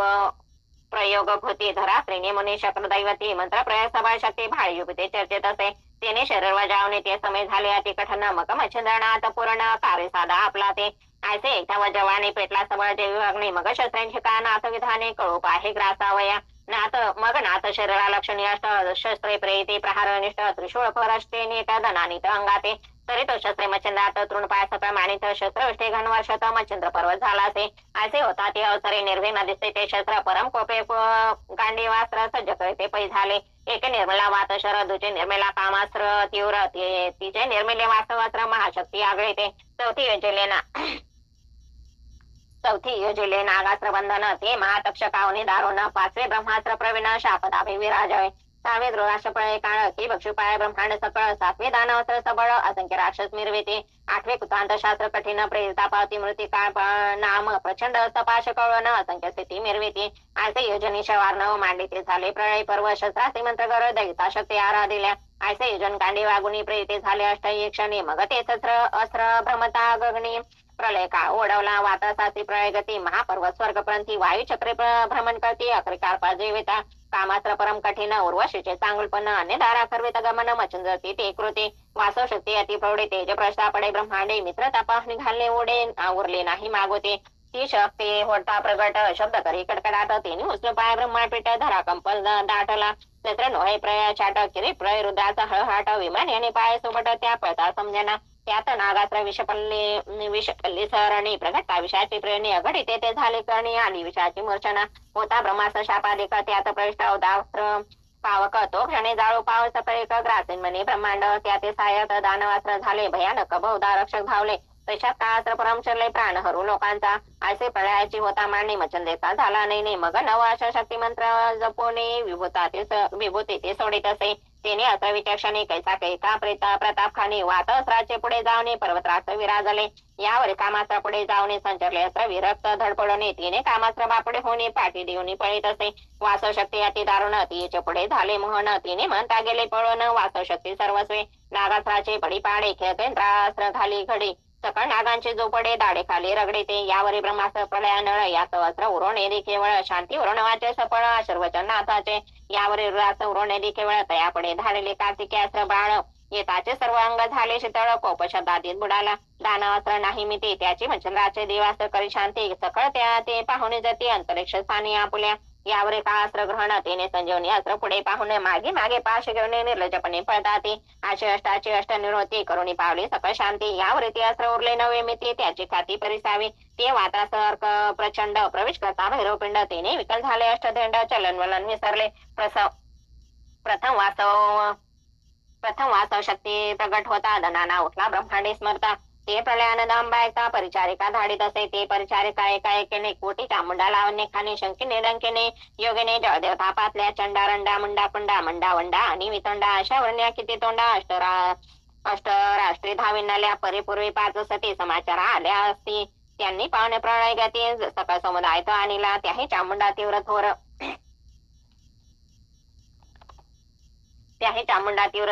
प्रयोग भूती धरा त्रिनिमुनी शक्र दैवती मंत्र प्रयोग सभा शक्ती भाळयुगते चर्चेत असे. तिने शरीर वजावणे ते समय झाले अति कठन मग मच्छिंद्रनाथ पूर्ण कार्य साधा आपला ते. ऐसे एकदा वजवाने पेटला सबळ जे विभागणे मग शस्त्रांची का नाथ विधाने कळूप आहे ग्रासावया. नाथ मग नाथ शरीरा लक्षणीय अष्ट शस्त्रे प्रेरिते प्रहार निष्ठ त्रिशूळ फरष्टे नेट धनानित अंगाते. तरी तो शस्त्रे मच्छिंद्रात तृणपाय सकळ मानित शस्त्र विष्टे घनवर्षत मच्छिंद्र पर्वत झाला असे. असे होता ते अवसरे निर्विघ्न दिसते ते शस्त्र परम कोपे गांडीवास्त्र सज्ज करीते पै झाले. एक निर्मला वात शर दुचे निर्मला कामास्त्र तीव्र तिचे निर्मिले वास्तवास्त्र महाशक्ती आगळे ते. चौथी योजिले नागास्त्र बंधन ते महातक्षकावनी दारुण. पाचवे ब्रह्मास्त्र प्रवीण शापदाभि विराजय. सहावे द्रोणाशपळे काळ की भक्षुपाय ब्रह्मांड सकळ. सातवे दानवस्त्र सबळ असंख्य राक्षस मिरविते. आठवे कुतांत शास्त्र कठीण प्रेरिता पावती मृती काळ नाम प्रचंड तपाश कळवण असंख्य स्थिती मिरविते. असे योजनी शवार्णव मांडिते झाले प्रळय पर्व शस्त्रास्त्री मंत्र गर दैता शक्ती आराधिल्या. ऐसे योजन कांडी वागुनी प्रेरिते झाले अष्टही क्षणी मग ते अस्त्र भ्रमता गगनी. प्रलय काळ ओढवला वातासाची प्रळय गती महापर्वत स्वर्गप्रंथी वायू चक्रे भ्रमण करती अक्रिकार जीविता. कामास्त्र परम कठीण उर्वशीचे चांगुलपण अन्य दारा करवित गमन मचंजती ते कृती. वासव शक्ती अति प्रौढे तेज प्रस्तापडे ब्रह्मांडे मित्र तपास निघाले ओढे उरले नाही मागोते. ती शक्ती होता प्रगट शब्द करी कडकडाट तिने उचल पाय ब्रह्मांड धरा कंपल दाटला. चैत्र नोहे प्रय चाट किरी प्रय रुद्राचा हळहाट विमान याने पाय सोबत त्या पळता समजना. त्यात नागास्त्र विषपल्ली सरणी प्रगटा विषाची प्रेरणी अघटिते ते झाले करणी आणि विषाची मूर्छना. होता ब्रह्मास शापादिक त्यात प्रविष्ट अवदास्त्र पावक तो क्षणे जाळू पाव सपरेक ग्रासीन म्हणे ब्रह्मांड. त्यात सायक दानवास्त्र झाले भयानक बहुधा रक्षक धावले. तशात काळास्त्र परम चरले प्राण हरू लोकांचा. असे प्रळयाची होता मांडणी मचंदेचा झाला नाही मग नव अशा शक्ती मंत्र जपोने विभूती ते सोडित असे. तेने अस्त्र विचक्षणे कैसा कैसा प्रताप खाणी वात अस्त्राचे पुढे जावणे पर्वतराज विराजले. यावर कामास्त्र पुढे जावणे संचरले अस्त्र विरक्त धडपडणे. तिने कामास्त्र बापुढे होणे पाठी देऊनी पळीत असे. वासव शक्ती अति दारुण तिचे पुढे झाले मोहन. तिने म्हणता गेले पळून वासव शक्ती सर्वस्वे. नागास्त्राचे पडी पाडे केंद्रास्त्र घाली घडी सकळ नागांचे जोपडे दाडे खाली रगडे ते. यावरी ब्रह्मास्त्र प्रलया नळ यात अस्त्र उरवणे केवळ शांती उरणवाचे सफळ आशीर्वचन नाथाचे. यावरी रुद्रास्त्र उरवणे केवळ तयापडे धाडले कार्तिकेस्त्र बाळ. येताचे सर्व अंग झाले शीतळ कोप शब्दातीत बुडाला. दानवास्त्र नाही मिती त्याची मच्छंद्राचे देवास्त्र करी शांती सकळ त्या ते पाहुणे जाती अंतरिक्ष स्थानी आपुल्या. यावर काळास्त्र ग्रहण तेने संजीवनी अस्त्र पुढे पाहून मागे मागे पाश घेऊन निर्लजपणे पळताते. असे अष्टाची अष्ट निरोती करुणी पावली सकळ शांती. यावर ते अस्त्र उरले नवे मिती त्याची खाती परिसावी. ते वातासर्क प्रचंड प्रवेश करता भैरवपिंड तेने विकल झाले अष्टदंड चलन वलन विसरले. प्रथम वास्तव शक्ती प्रगट होता धनाना उठला ब्रह्मांडे स्मरता. ते प्रलयानदांबा ऐकता परिचारिका धाडीत असे. ते परिचारिका एका एकेने कोटी चामुंडा लावणे खाणे शंकीने डंकेने योगेने जळदेवता पातल्या चंडा रंडा मुंडा कुंडा मंडा वंडा आणि वितंडा अशा वर्ण्या किती तोंडा अष्टराष्ट्री धाविनाल्या परिपूर्वी पाच सती समाचार आल्या असती. त्यांनी पाहुणे प्रळय गती सकाळ समुदाय तो आणला त्याही चामुंडा तीव्र थोर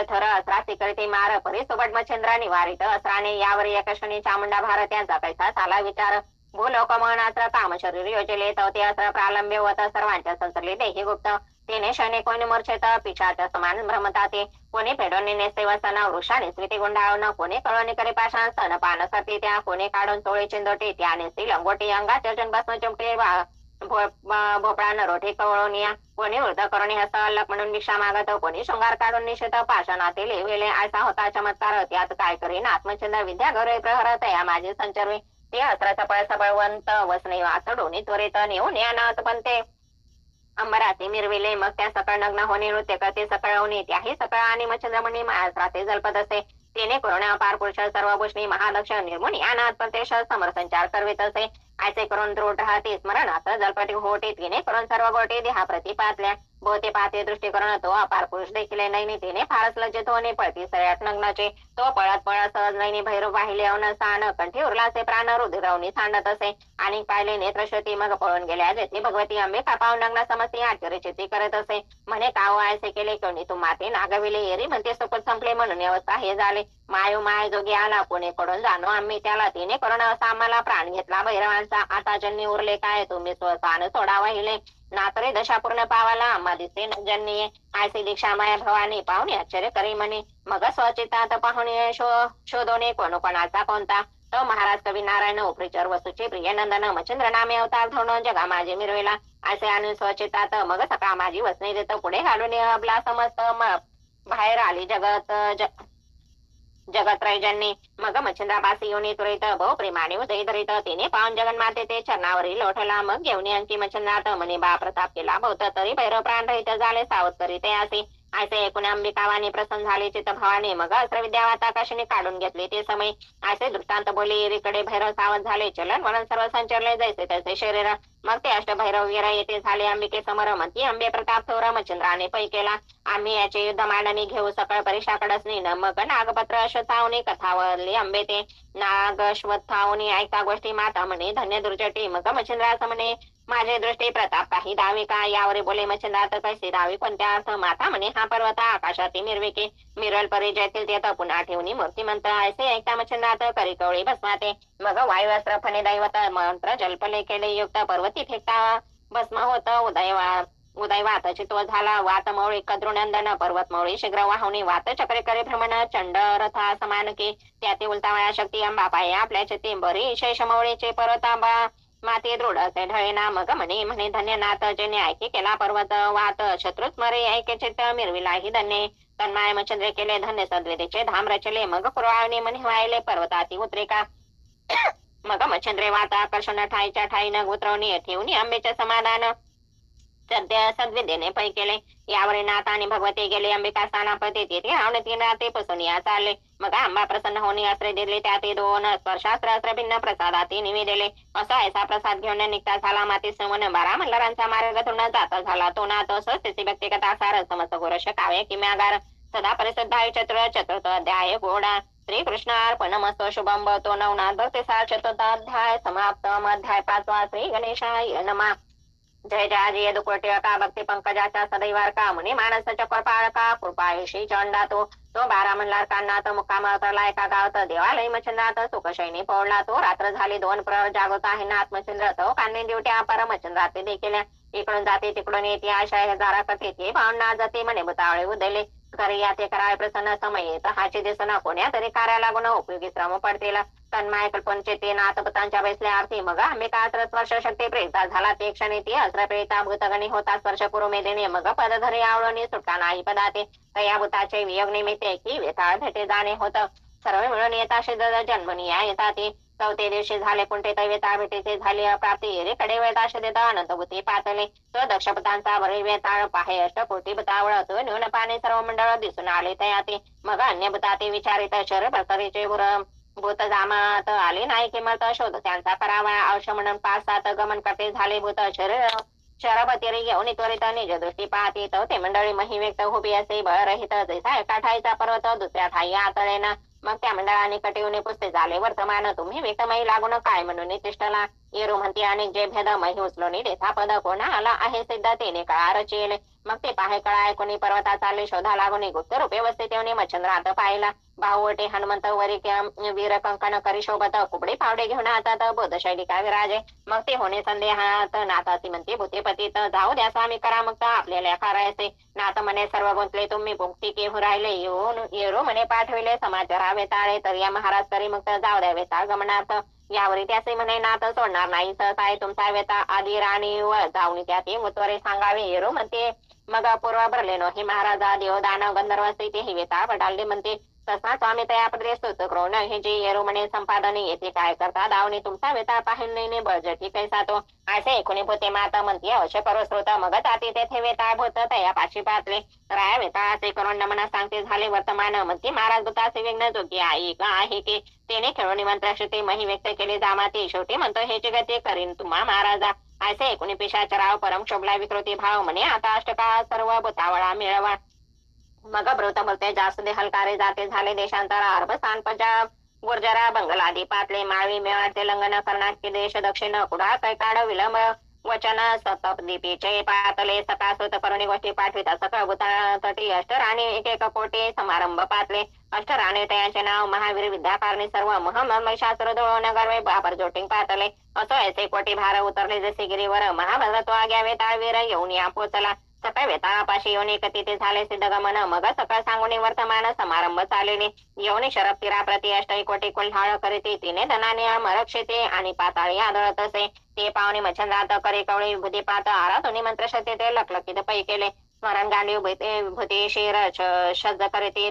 थर अस्त्राची करते मार परी सोबत मच्छिंद्र निवारित अस्त्राने. यावर एकशनी चामुंडा भार त्यांचा कैसा झाला विचार. भूलोक मनास्त्र काम शरीर योजले ते अस्त्र प्रालंब्य होत सर्वांच्या संसरले देही गुप्त. तेने शने कोणी मूर्छेत पिछाच्या समान भ्रमता ते. कोणी फेडोनी नेसे वसन वृक्षाने स्मृती गुंडाळून. कोणी कळवणी करे पाषाण स्तन पान सरते त्या. कोणी काढून चोळी चिंदोटी त्याने स्त्री लंगोटी अंगाच्या भस्म चिमटे भोपळा नरोठी कवळोनिया. कोणी वृद्ध करुणी हस्त अल्लक म्हणून भिक्षा मागत. कोणी शृंगार काढून निषेध पाषाणातील लिहिलेले. असा होता चमत्कार त्यात काय करीन आत्मचंद्र विद्या गौरव प्रहर तया माझे संचरवे. ते अस्त्र सपळ सबळवंत वसने वाचडून त्वरित नेऊन यानात पण ते अंबराती मिरविले. मग त्या सकळ नग्न होणे नृत्य करते सकळवणे. त्याही सकळ आणि मच्छंद्रमणी मायास्त्राते जल्पत असे. तिने करुणा पार पुरुष सर्वभूषणी महादक्ष निर्मुनी अनाथ प्रत्यक्ष समर संचार करवित असे. ऐसे करून दृढ राहते स्मरणात जलपटी होते. तिने करून सर्व गोटे देहा प्रति पातल्या. भोवते पाहते दृष्टी करून तो अपार पुरुष देखील नैनी. तिने फारच लज्जित होणे पळती सऱ्यात नग्नाचे. तो पळत पळत सहज नैनी भैरव वाहिले अवनसान कंठी उरलाचे प्राण रुधिरवणी सांडत असे. आणि पाहिले नेत्र श्रुती मग पळून गेल्या जेथे भगवती अंबिका पाहून नग्न समस्ती आश्चर्यचिती करत असे. म्हणे काव ऐसे केले कोणी तू माते नागविले एरी म्हणते सुपत संपले म्हणून अवस्था हे झाले. मायो माय जोगी आला कोणी कडून जाणो आम्ही त्याला. तिने करून असा आम्हाला प्राण घेतला भैरवांचा. आता जन्मी उरले काय तुम्ही स्वसान सोडा वाहिले. नातरे दशा पूर्ण पावाला आम्हा दिसे न जन्ये आयसी दीक्षा माया भवानी पाहुणे आश्चर्य करी म्हणे मग स्वचितात पाहुणे शोधोने कोणाचा कोणता तो महाराज कवी नारायण उपरीचर वसूचे प्रिय नंदन मच्छिंद्र नामे अवतार धरून जगा माझे मिरवेला असे आणून स्वचितात मग सकाळ माझी वसने देत पुढे घालून आपला समस्त बाहेर आली जगत रैजन्नी मग मच्छिंद्रापासी येऊन तुरीत बहु प्रेमाने उदय धरीत तिने पाहून जगन्माते ते चरणावरी लोटला मग घेऊन अंकी मच्छिंद्रात म्हणे बा प्रताप केला बहुत तरी भैरव प्राण रहित झाले सावध करीते असे ऐसे एकूण अंबिकावानी प्रसन्न झाले चित्त भावाने मग अस्त्र विद्यावात आकाशाने काढून घेतले ते समय ऐसे दृष्टांत बोली रिकडे भैरव सावध झाले चलन वलन सर्व संचरले जैसे तैसे शरीर मग ते अष्टभैरव वीर येथे झाले अंबिके समोर म्हणती अंबे प्रताप थोर मच्छिंद्राने पै केला आम्ही याचे युद्ध मांडणी घेऊ सकळ परीक्षाकडच मग नागपत्र अश्वत्थावनी कथावरली अंबे ते नागश्वत्थावनी ऐका गोष्टी माता म्हणे धन्य दुर्जटी मग मच्छिंद्रास म्हणे माझे दृष्टी प्रताप काही दावे का यावर बोले मच्छिंद्रात कैसे दावे कोणत्या अर्थ माता म्हणे हा पर्वत आकाशाती मिरविके मिरल परिचयातील ते पुन्हा ठेवणी मूर्तिमंत ऐसे ऐकता मच्छिंद्रात करी कवळी भस्माते मग वायुअस्त्र फणे दैवत मंत्र जल्पले केले युक्त पर्वती फेकता भस्म होत उदय वात चित्व झाला वात मौळी कद्रुनंदन पर्वत मौळी शीघ्र वाहुनी वात चक्रे करे भ्रमण चंड रथा समान की त्याते उलतावया शक्ती अंबा पाय आपल्या चित्ती बरी शेष मौळीचे पर्वतांबा माते दृढ असे ढळेना मग म्हणे धन्यनाथ जेने ऐके केला पर्वत वात शत्रुस्मरे ऐके चित्त मिरविला ही धन्य तन्माय मच्छिंद्र केले धन्य सद्वेदेचे धाम रचले मग पुरवाळणे म्हणे व्हायले पर्वताती उतरेका मग मच्छिंद्रे वात आकर्षण ठाईच्या ठाईनं उतरवणी ठेवणी अंबेचे समाधान सध्या सद्विद्येने पै केले यावरी नाथ आणि भगवती गेले अंबिका स्थानापती तेथे अवनतीना ते पसुनिया चालले मग आंबा प्रसन्न होणे अस्त्रे दिले त्या ते दोन स्पर्शास्त्र भिन्न प्रसादाती निवेदिले असा ऐसा प्रसाद घेऊन निघता झाला माती समन 12 मल्हारांचा मार्ग तुर्ण जाता झाला तो नाथ स्थिती व्यक्तिगता सार समस्त गोरश काव्य किम्यागार सदा परिशुद्धाय चतुर्थ अध्याय गोडा श्री कृष्णार्पणमस्तु शुभम तो नवनाथ भक्ती सार चतुर्थाध्याय समाप्त अध्याय 5 श्री गणेशाय नमः जय जय दुकोटी का भक्ती पंकजाचा सदैवार का मुनी मानसाच्या कृपाळका कृपायुषी चंडा तो 12 मल्हार कान्नात मुक्काम उतरला एका गावात देवालय मच्छिंद्रात सुखशयनी पडला तो रात्र झाली 2 प्रहर जागोत आहे ना आत्मचंद्र तो कान्ने दिवट्या पर मच्छिंद्रात देखील इकडून जाते तिकडून येते आशा हजारा कथे ते भावना जाते म्हणे भुतावळे उदले घरी याते कराय प्रसन्न समय येत हाची दिसना कोण्या तरी कार्या लागून उपयोगी श्रम पडतील तन्माय कल्पनचे ते नाथपतांच्या बैसल्या आरती मग अंबिका स्पर्श शक्ती प्रेरिता झाला ते क्षणी ती अस्त्र प्रेरिता भूतगणी होता स्पर्श करू मेदिने मग पदधरी आवळणी सुटका नाही पदाते तया भूताचे वियोग निमित्ते की वेताळ भेटे जाणे होत सर्व मिळून येता जन्मनी येतात ते 4थ्या दिवशी झाले कुंठे वेताळ भेटीचे झाले अप्राप्ती रेकडे वेताश देता अनंत भूती पातले तो दक्षपतांचा बरे वेताळ पाहे अष्टकोटी भूतावळ तो न्यून पाणी सर्व मंडळ दिसून आले तया ते मग अन्य भूताते विचारित शर प्रतरीचे भूत जामात आले नाही किंमत शोध त्यांचा करावा अवश्य म्हणून 5-7 गमन करते झाले भूत शरपती घेऊन त्वरित निज दृष्टी पाहते तो ते मंडळी मही व्यक्त उभी असे बळ रहित जैसा एका ठाईचा पर्वत दुसऱ्या ठाई आतळेना मग त्या मंडळाने कटिवणे पुसते झाले वर्तमान तुम्ही व्यक्तमयी लागून काय म्हणून तिष्ठला येरू म्हणते आणि जे भेद मही उचलून देता पद कोणा आला आहे सिद्ध तेने कळा रचेल मग ते पाहे कळाय कोणी पर्वता चालले शोधा लागून गुप्त रूपे वस्ते मच्छिंद्रात पाहिला भाऊवटे हनुमंत वरी वीर कंकण करी शोभत कुबडे पावडे घेऊन हातात बोधशैली काय विराजे मग ते होणे संदेहात नाथाची म्हणते भूतेपतीत जाऊ द्या स्वामी करा मग आपल्याला करायचे नाथ म्हणे सर्व गुंतले तुम्ही मुक्ती केव्हा राहिले येरो म्हणे पाठविले समाचार वेताळे तर या महाराज करी मग जाऊ द्या वेताळ गमनार्थ यावरी त्याचे म्हणे नाथ सोडणार नाही सहसाय तुमचा वेता आधी राणी व जाऊन त्या ते मुत्वरे सांगावे येरो म्हणते मग पूर्व भरले नो हे महाराजा देवदान गंधर्व स्थिती ही वेताळ पडाले म्हणते तसा स्वामी तया पदरे स्तुत करून हे जे येरो म्हणे संपादने येथे काय करता दावणी तुमचा वेताळ पाहिणे बळजटी कैसा तो असे एकोणी भूते माता म्हणते अवश्य करो श्रोता मग जाती तेथे वेताळ भूत तया पाशी पातले राया वेताळाचे करून नमना सांगते झाले वर्तमान म्हणते महाराज भूताचे विघ्न जोगी आई का आहे की तेने खेळून निमंत्रक्षते मही व्यक्त केले जामाते शेवटी म्हणतो हे जगते करीन तुम्हा महाराजा असे एकोणी पिशाचराव परम शोभला विकृती भाव म्हणे आता अष्टका सर्व भूतावळा मिळवा मग ब्रत बोलते जास्त दे हलकारे जाते झाले देशांतर अरब स्थान पंजाब गुर्जरा बंगलादी पातले माळवी मेवाड तेलंगणा कर्नाटक देश दक्षिण कुडा कैकाड विलंब वचन सतपदीपीचे पातले सकासुत करुणी गोष्टी पाठविता सकळ भूता तटी अष्टर आणि 1 कोटी समारंभ पातले अष्टराणे तयांचे नाव महावीर विद्याकारणी सर्व महम्मद महिषासुर धुळवून गर्वे बापर जोटिंग पातले असो ऐसे कोटी भार उतरले जसे गिरीवर महाभद्रत्व आग्यावे ताळवीर येऊन या पोचला सकाळ वेताळापाशी येऊन एकत्रित झाले सिद्धगमन मग सकाळ सांगून वर्तमान समारंभ चालले येऊन शरब तीराप्रती अष्टई कोटी कुल्हाळ करीती तिने धनाने मरक्षेते आणि पाताळी आदळत असे ते पावणे मच्छंदात करे कवळी विभूती पात आराधुनी मंत्र शते ते लखलखित पै केले स्मरण गांडी विभूती शिर सज्ज करीती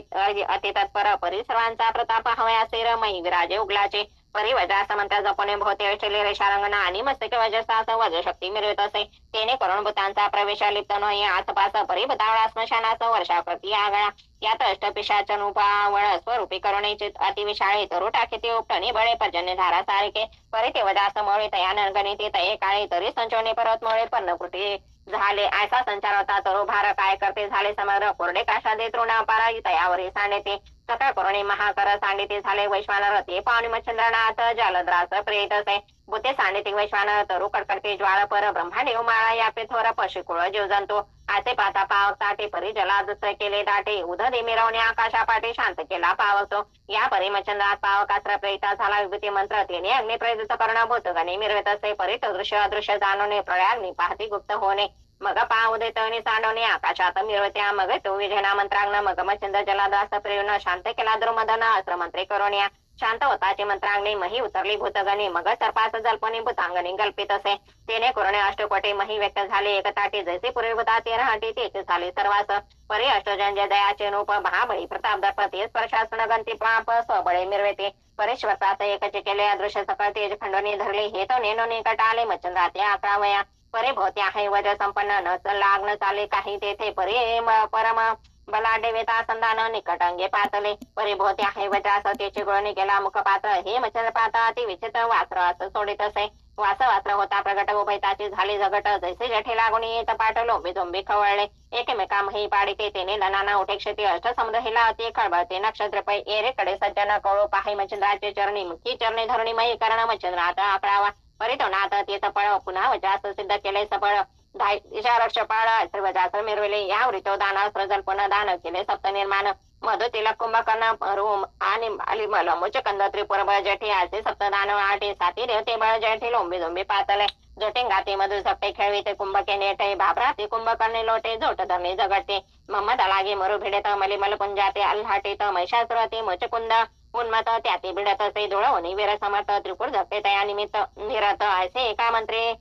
अति तत्पर परी सर्वांचा प्रताप हवया सिर मही विराजे उगलाचे परी वज्रास मंत्र जपणे भोवते अष्टले रेषारंगना आणि मस्तके वज्रसास वज्रशक्ती मिळवत असे तेने करुण भूतांचा प्रवेश लिप्त नये आसपास परी भूतावळा स्मशानास वर्षा प्रति आगळा यात अष्टपिशाच नुपावळ स्वरूपी करुणेचे अतिविशाळे तरू टाकीते उपटणे बळे पर्जन्य धारा सारखे परी ते वजास मळे तयान गणिते तये काळे तरी संचवणे पर्वत मळे पर्णकृती झाले ऐसा संचार होता तरो भार काय करते झाले समग्र कोरडे काशादे तृणापारा तयावरी सांडते सकाळ करुणे महाकर सांडिते झाले वैश्वानर ते पावणी मच्छंद्रनाथ जलद्रास प्रेत असे बुते सांडिते वैश्वानर तरु कडकडते ज्वाळ पर ब्रह्मांडे उमाळा यापे थोर पशुकुळ जीव जंतू आसे पाता पावक ताटे परी जलादस केले दाटे उददे मिरवणे आकाशा पाटे शांत केला पावतो या परी मच्छंद्रात पावकास्त्र प्रेता झाला विभूती मंत्र तिने अग्नि प्रेरित कर्ण भूतगणे मिरवत असे परी दृश्य अदृश्य जाणवणे प्रळयाग्नी पाहती गुप्त होणे मग पावदे सांडवणे आकाशात मिरवत्या मग तो विजयना मंत्राग्न मग मच्छंद जलादास प्रेरण शांत केला द्रुमदन अस्त्र मंत्रे करोण्या शांत होताचे मंत्रांगणी मही उतरली भूतगणी मग सर्पास जल्पणी भूतांगणी गल्पित असे तेने करुणे अष्टकोटी मही व्यक्त झाले एकताटी जैसे पूर्वी भूता ते राहती तेच झाले सर्वास परी अष्टजन जय दयाचे रूप महाबळी प्रताप दर्पते स्पर्शासन गंती पाप स्वबळे मिरवेते परेश्वरतास एकचे केले अदृश्य सकळ तेज खंडोनी धरले हे तो नेनो निकट आले मच्छंद्राते अकरावया परे भोवत्या आहे वज संपन्न न लागण चाले काही तेथे परे परम बलाढ्य वेता संधान निकट अंगे पातले परे भोवत्या आहे वजास त्याची गुळणी केला मुखपात्र हे मच्छर पाता अति विचित्र वास्त्र असं सोडित असे वास्त्र होता प्रगट उभयताची झाली झगट जैसे जठे लागून येत पाट लोंबी झोंबी खवळले एकमेका मही पाडिते तेने धनाना उठे क्षती अष्ट समुद्र हिला अति खळबळते नक्षत्र पै एरेकडे सज्जन कवळो पाही मच्छंद्राचे चरणी मुखी चरणी धरणी मही कर्ण मच्छंद्रात आकळावा परितोनात ते सफळ पुन्हा वजास सिद्ध केले सफळ रक्षपाळ वजास मिरविले या वृतो दानास्त्र जल्पन दान केले सप्त निर्माण मधु तिलक कुंभकर्ण रोम आणि अलिमल मुचकंद त्रिपुर बळ जठी असे सप्तदान आठे साती देवते बळ जठी लोंबी झोंबी पातले जोटे गाते मधु सप्ते खेळविते कुंभके नेटे भाभराते कुंभकर्णे लोटे झोट धरणे झगडते मम्मद लागे मरु भिडेत मलिमल पुंजाते अल्हाटेत महिषासुरते मुचकुंद उन्मत त्याते भिडत असे धुळवणी वीर समर्थ त्रिपुर झपते तया निमित्त निरत असे एका मंत्री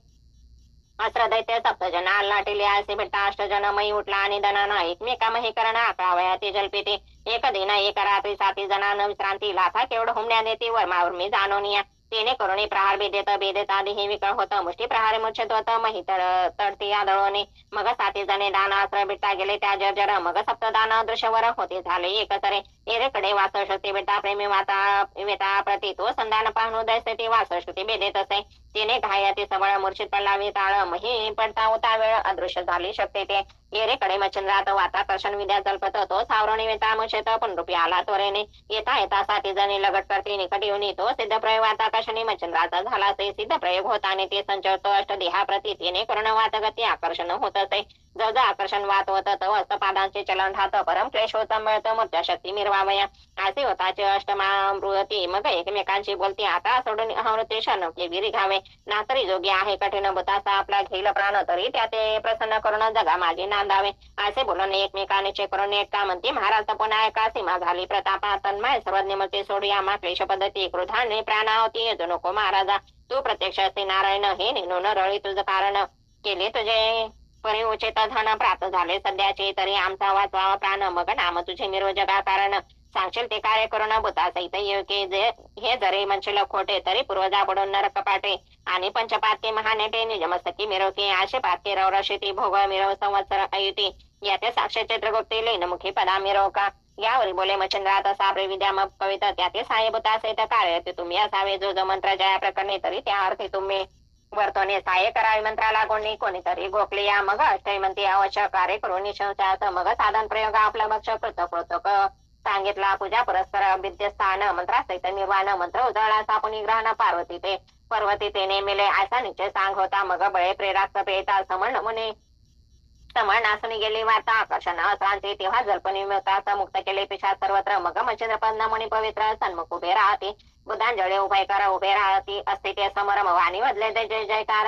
अस्त्र दैत्य सप्तजन अल्लाटेले असे भेटता अष्टजन मई उठला आणि दनाना एकमेका मही करण अकरावया ते जल्पिते एक दिन एक रात्री 7 जणांना विश्रांती लाथा केवढ हुमण्या देते वर्मावर मी जाणवनिया तेने करुणी प्रहार बेदेत आधी हे विकळ होतं मुष्टी प्रहारे मुच्छत होतं मही तडती आदळवणे मग 7 जणे दान अस्त्र भेटता गेले त्या जर्जर मग सप्तदान दृश्यवर होते झाले एकसरे एरेकडे वासशक्ती बेटा प्रेमी वेता प्रति तो संधान पाहून उदयसे ते वासशक्ती बेदेत असे तिने घायाती सबळ मूर्छित पडला वेताळ मही पडता होता वेळ अदृश्य झाली शकते ते एरेकडे मच्छंद्रात वाताकर्षण विद्या जल्पत तो सावरणी वेताळ मुच्छेत पुनरूपी आला त्वरेने येता 7 जणी लगट करते निकट येऊन तो सिद्ध प्रयोग वाताकर्षणी मच्छंद्राचा झाला ते सिद्ध प्रयोग होताने ते संचरतो अष्टदेहा प्रति तिने करुण वातगती आकर्षण होत असे जवळ आकर्षण वात होत हस्तपादांचे चलन राहत परम क्लेश होत मिळत मूर्त्या शक्ती मिरवावया असे होताचे अष्टमामृती मग एकमेकांशी बोलते आता सोडून अहमृते शरणके विरी घावे ना तरी जोगी आहे कठीण भूतासा आपला घेईल प्राण तरी त्या ते प्रसन्न करून जगा माझे नांदावे असे बोलून एकमेकाने करून एक का म्हणते महाराज पुन्हा एका सीमा झाली प्रतापा तन्मय सर्वज्ञ मते सोडूया मा क्लेश पद्धती क्रोधाने प्राणावती येतो नको महाराजा तू प्रत्यक्ष असते नारायण हे नेनून रळी तुझं कारण केले तुझे परी उचित धन प्राप्त झाले सध्याचे तरी आमचा वाचवा प्राण मग नाम तुझे निरोजगा कारण सांगशील ते कार्य करून भूता सहित योग्य हे जरी म्हणशील खोटे तरी पूर्वजा पडून नरक पाटे आणि पंचपातके महानेटे निजमस्तकी मिरवके आशे पातके रवरशिती भोग मिरव संवत्सर अयुती याते साक्ष चित्रगुप्ती लेनमुखी पदा मिरव का यावरी बोले मच्छंद्रात साबरे विद्या मग कवित त्याते साहेबता सहित कार्य ते तुम्ही असावे जो जो मंत्र जया प्रकरणी तरी त्या अर्थी तुम्ही वर्तवणे सहाय्य करावे मंत्राला कोणीतरी गोखले या मग अष्टमंती आवश्यक कार्य करून निशंसात मग साधन प्रयोग आपला भक्ष कृतक सांगितला पूजा परस्पर विद्यस्थान मंत्रासहित निर्वाण मंत्र उजळला सापुनी ग्रहण पर्वती ते नेमिले असा निश्चय सांग होता मग बळे प्रेरास्त प्रेता समण मुने समळ नासून गेली वार्ता आकर्षण असरांचे तेव्हा जल्पनी मिळता मुक्त केले पिशाच सर्वत्र मग मच्छिंद्र पद्ममुनी पवित्र सन्मुख उभे राहते बुधांजळे उभय कर उभे राहती असते ते समरम वाणी बदले ते जय जयकार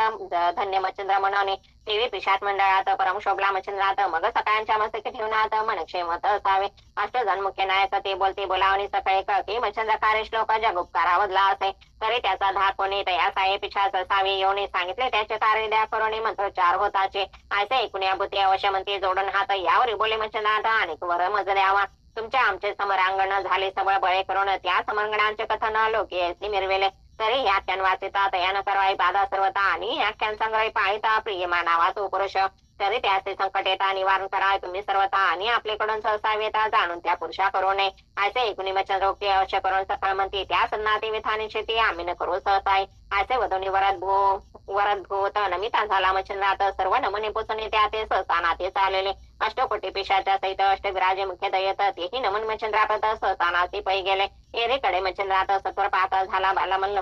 धन्य मच्छिंद्र म्हणवणे देवी पिशाच मंडळात परम शोभला मच्छिंद्रात मग सकाळच्या मस्तकी ठेवणात मनक्षेमत असावे अष्टजन मुख्य नायक ते बोलते बोलावणी सकाळी कळकी मच्छिंद्रकारे श्लोक जगुपकारा वदला असे तरी त्याचा धाक कोणी तयासाये पिशाच असावे येऊन सांगितले त्याचे कार्य द्या करून मंत्रोच्चार होताचे ऐसे ऐकून या बुद्धी अवश्य म्हणते जोडून हात यावर बोले मच्छिंद्रात अनेक वर मज द्यावा तुमच्या आमचे समरांगण झाले सबळ बळे करून त्या समरांगणांचे कथन लोके मिरवेले तरी आख्यान वाचिता तयान करवाई बाधा सर्वता आणि आख्यान संग्रही पाळिता प्रिय मानावा तो पुरुष तरी त्याचे संकट येता निवारण करा तुम्ही सर्वता आणि आपल्याकडून सहसा येता जाणून त्या पुरुषा करू नये ऐसे एकूणी वचनरोक्ती अवश्य करून सफळ म्हणते त्या सन्नाती विधानी शेती आम्ही न करू सहसाय ऐसे वधूनी वरद भूत नमिता झाला मच्छिंद्रात सर्व नमुने पोचून त्या ते सहसा नाते चाललेले अष्टकोटी पिशाच्या सहित अष्टविराजे मुख्य दयत तेही नमन मच्छिंद्रापत सहसा नाते पै गेले एरेकडे मच्छिंद्रात सत्वर पाहता झाला बाला म्हणलं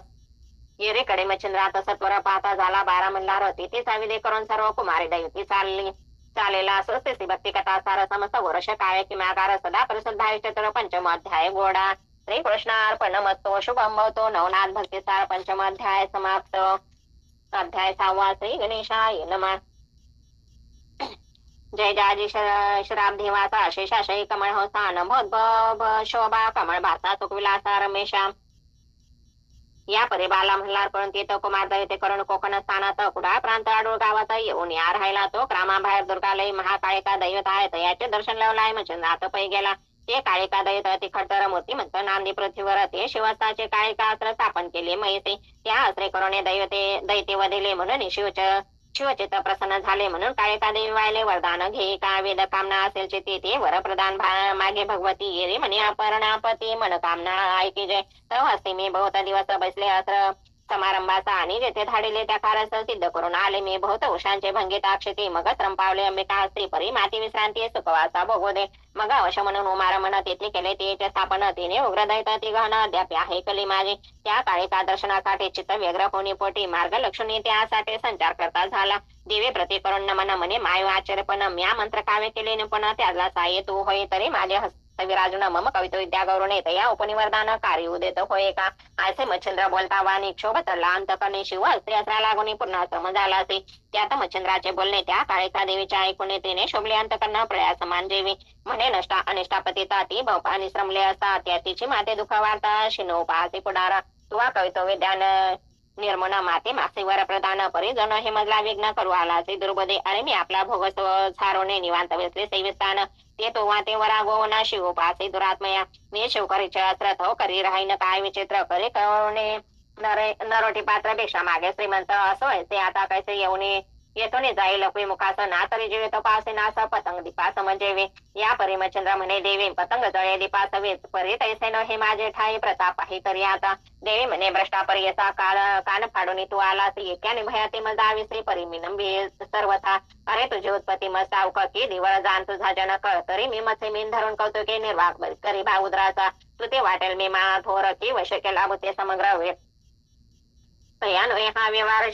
येरेकडे मच्छिंद्रात सत्वर पाहता झाला बारा म्हणला तिथे साविदे करून सर्व कुमारी दैवती चालेला स्वस्ती भक्ती कथा सार समस्त वर्ष काळे किमाकार सदा प्रसिद्धायुष्य पंचम अध्याय गोडा श्री कृष्णार्पणमस्तु शुभम भवतो नवनाथ भक्ती सार पंचम अध्याय समाप्त अध्याय 6 श्री गणेशाय नमः जय जाजी श्राप देवाचा शेषाशयी कमळ होसान भोद्भ शोभा कमळ भासा सुखविलासा रमेशा या परिबाला म्हणला करून तिथं कुमार दैते करून कोकण स्थानात कुडाळ प्रांत आडूळ गावाचा येऊन या राहिला तो क्रामाबाहेर दुर्गालय महाकाळिका दैवत आहेत याचे दर्शन लावलाय मच्छिंद्रात पै गेला ते काळिका दैवत तिखटतर मूर्ती म्हणत नांदी पृथ्वीवर ते शिवस्ताचे काळिका अस्त्र स्थापन केले मैसे त्या अस्त्रे करून दैते वधिले म्हणून शिवचित्त प्रसन्न झाले म्हणून काळिका देवी वायले वरदान घे का वेद कामना असेल ते वरप्रदान मागे भगवती येरे म्हणे अपरणापती मनकामना ऐकी जय हस्ते मी बहुत दिवस बसले अस्त्र समारंभाचा आणि जेथे धाडिले त्या कारस सिद्ध करून आले मी बहुत उषांचे भंगित अक्षते मग श्रम पावले अंबिका स्त्री परी माती विश्रांती सुखवासा भोगो दे मग अवश्य म्हणून उमार मन तेथे केले ते स्थापन तिने उग्रदैत ती गहन अद्याप आहे कली माझे त्या काळिका दर्शनासाठी चित्त व्यग्र होणी पोटी मार्ग लक्ष्मी त्यासाठी संचार करता झाला देवे प्रति करून नमन म्हणे माय आश्चर्य पण म्या मंत्र काव्य केले पण त्याला साये तू होय तरी माझे विराजुन मम कवितो विद्या गौरव या उपनिवर्धान कार्य उदेत होय का असे मच्छिंद्र बोलता वाणी क्षोभ तरला अंतकने शिव स्त्री असरा लागून पूर्णाश्रम झाला असे त्यात मच्छिंद्राचे बोलणे त्या काळिका देवीच्या ऐकून तिने शोभले अंतकरण प्रयास मानजेवी म्हणे नष्टा अनिष्टापती ताती भवपानी श्रमले असता त्या तिची माते दुःख वार्ता शिनोपासी पुढारा तुवा कवितो विद्यान निर्मण माते मासेवर प्रदान परिजन हे मजला विघ्न करू आला दुर्बदे अरे मी आपला भोग सारोने निवांत बसले सेविस्थान ते तो वाते वरा गोवना शिवोपासे दुरात्मया मी शिवकरीच्या अस्त्रथ करी राहीन काय विचित्र करे कळवणे नरोटी पात्रापेक्षा मागे श्रीमंत असो ते आता कैसे येतो ने जाईल मुखास ना तरी जीवे तपासे नास पतंग दीपास समजेवे या परिमचंद्र म्हणे देवी पतंग जळे दीपास वेच परी तैसे न हे माझे ठाई प्रताप आहे तरी आता देवी म्हणे भ्रष्टापर्यचा कान फाडून तू आलास एकाने भयाते मजा विसरी परी मी नंबी सर्वथा अरे तुझी उत्पत्ती मस्ताव की दिवळ जाण तुझा जनक तरी मी मसे मीन धरून कौतुके निर्वाग करी भाऊद्राचा तू ते वाटेल मी मा थोर की वश केला भूते समग्र वेळ हा व्यवहार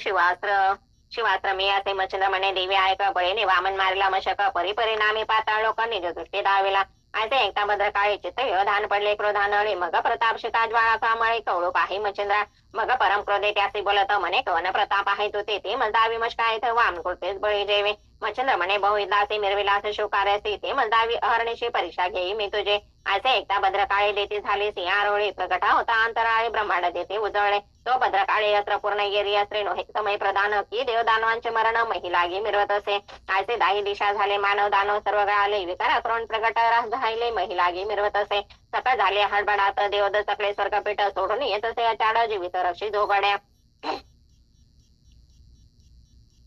शिवास्त्र मी असे मच्छिंद्र म्हणे देवी ऐक बळीने वामन मारला मशक परिणामी पाताळ लोक निज दृष्टी दावेला ऐसे एकता भद्रकाळी चित्त व्यवधान पडले क्रोधानळी मग प्रताप शिका ज्वाळा कामळी कवळू पाही मच्छिंद्रा मग परम क्रोधे त्यासी बोलत म्हणे कवन प्रताप आहे तू ते मजदावी मशकायत वामन कृतेच बळी जेवे मच्छिंद्र म्हणे बहुविदासी मिरविलास शिवकार्यसी ते मजदावी अहरणीची परीक्षा घेई मी तुझे ऐसे एकता भद्रकाळी देती झाली सिंहारोळी प्रगटा होता अंतराळी ब्रह्मांड देते उजळले तो भद्रकाळी अस्त्र पूर्ण गेरी अस्त्रे नोहे समय प्रधान की देवदानवांचे मरण महिलागी मिरवत असे ऐसे दाही दिशा झाले मानव दानव सर्व गाळले विकार करून प्रगट राहिले महिलागी मिरवत असे सकाळ झाले हडबडात देवद सकळे स्वर्गपीठ सोडून येत असे अचाड जीवित रक्षी जोगड्या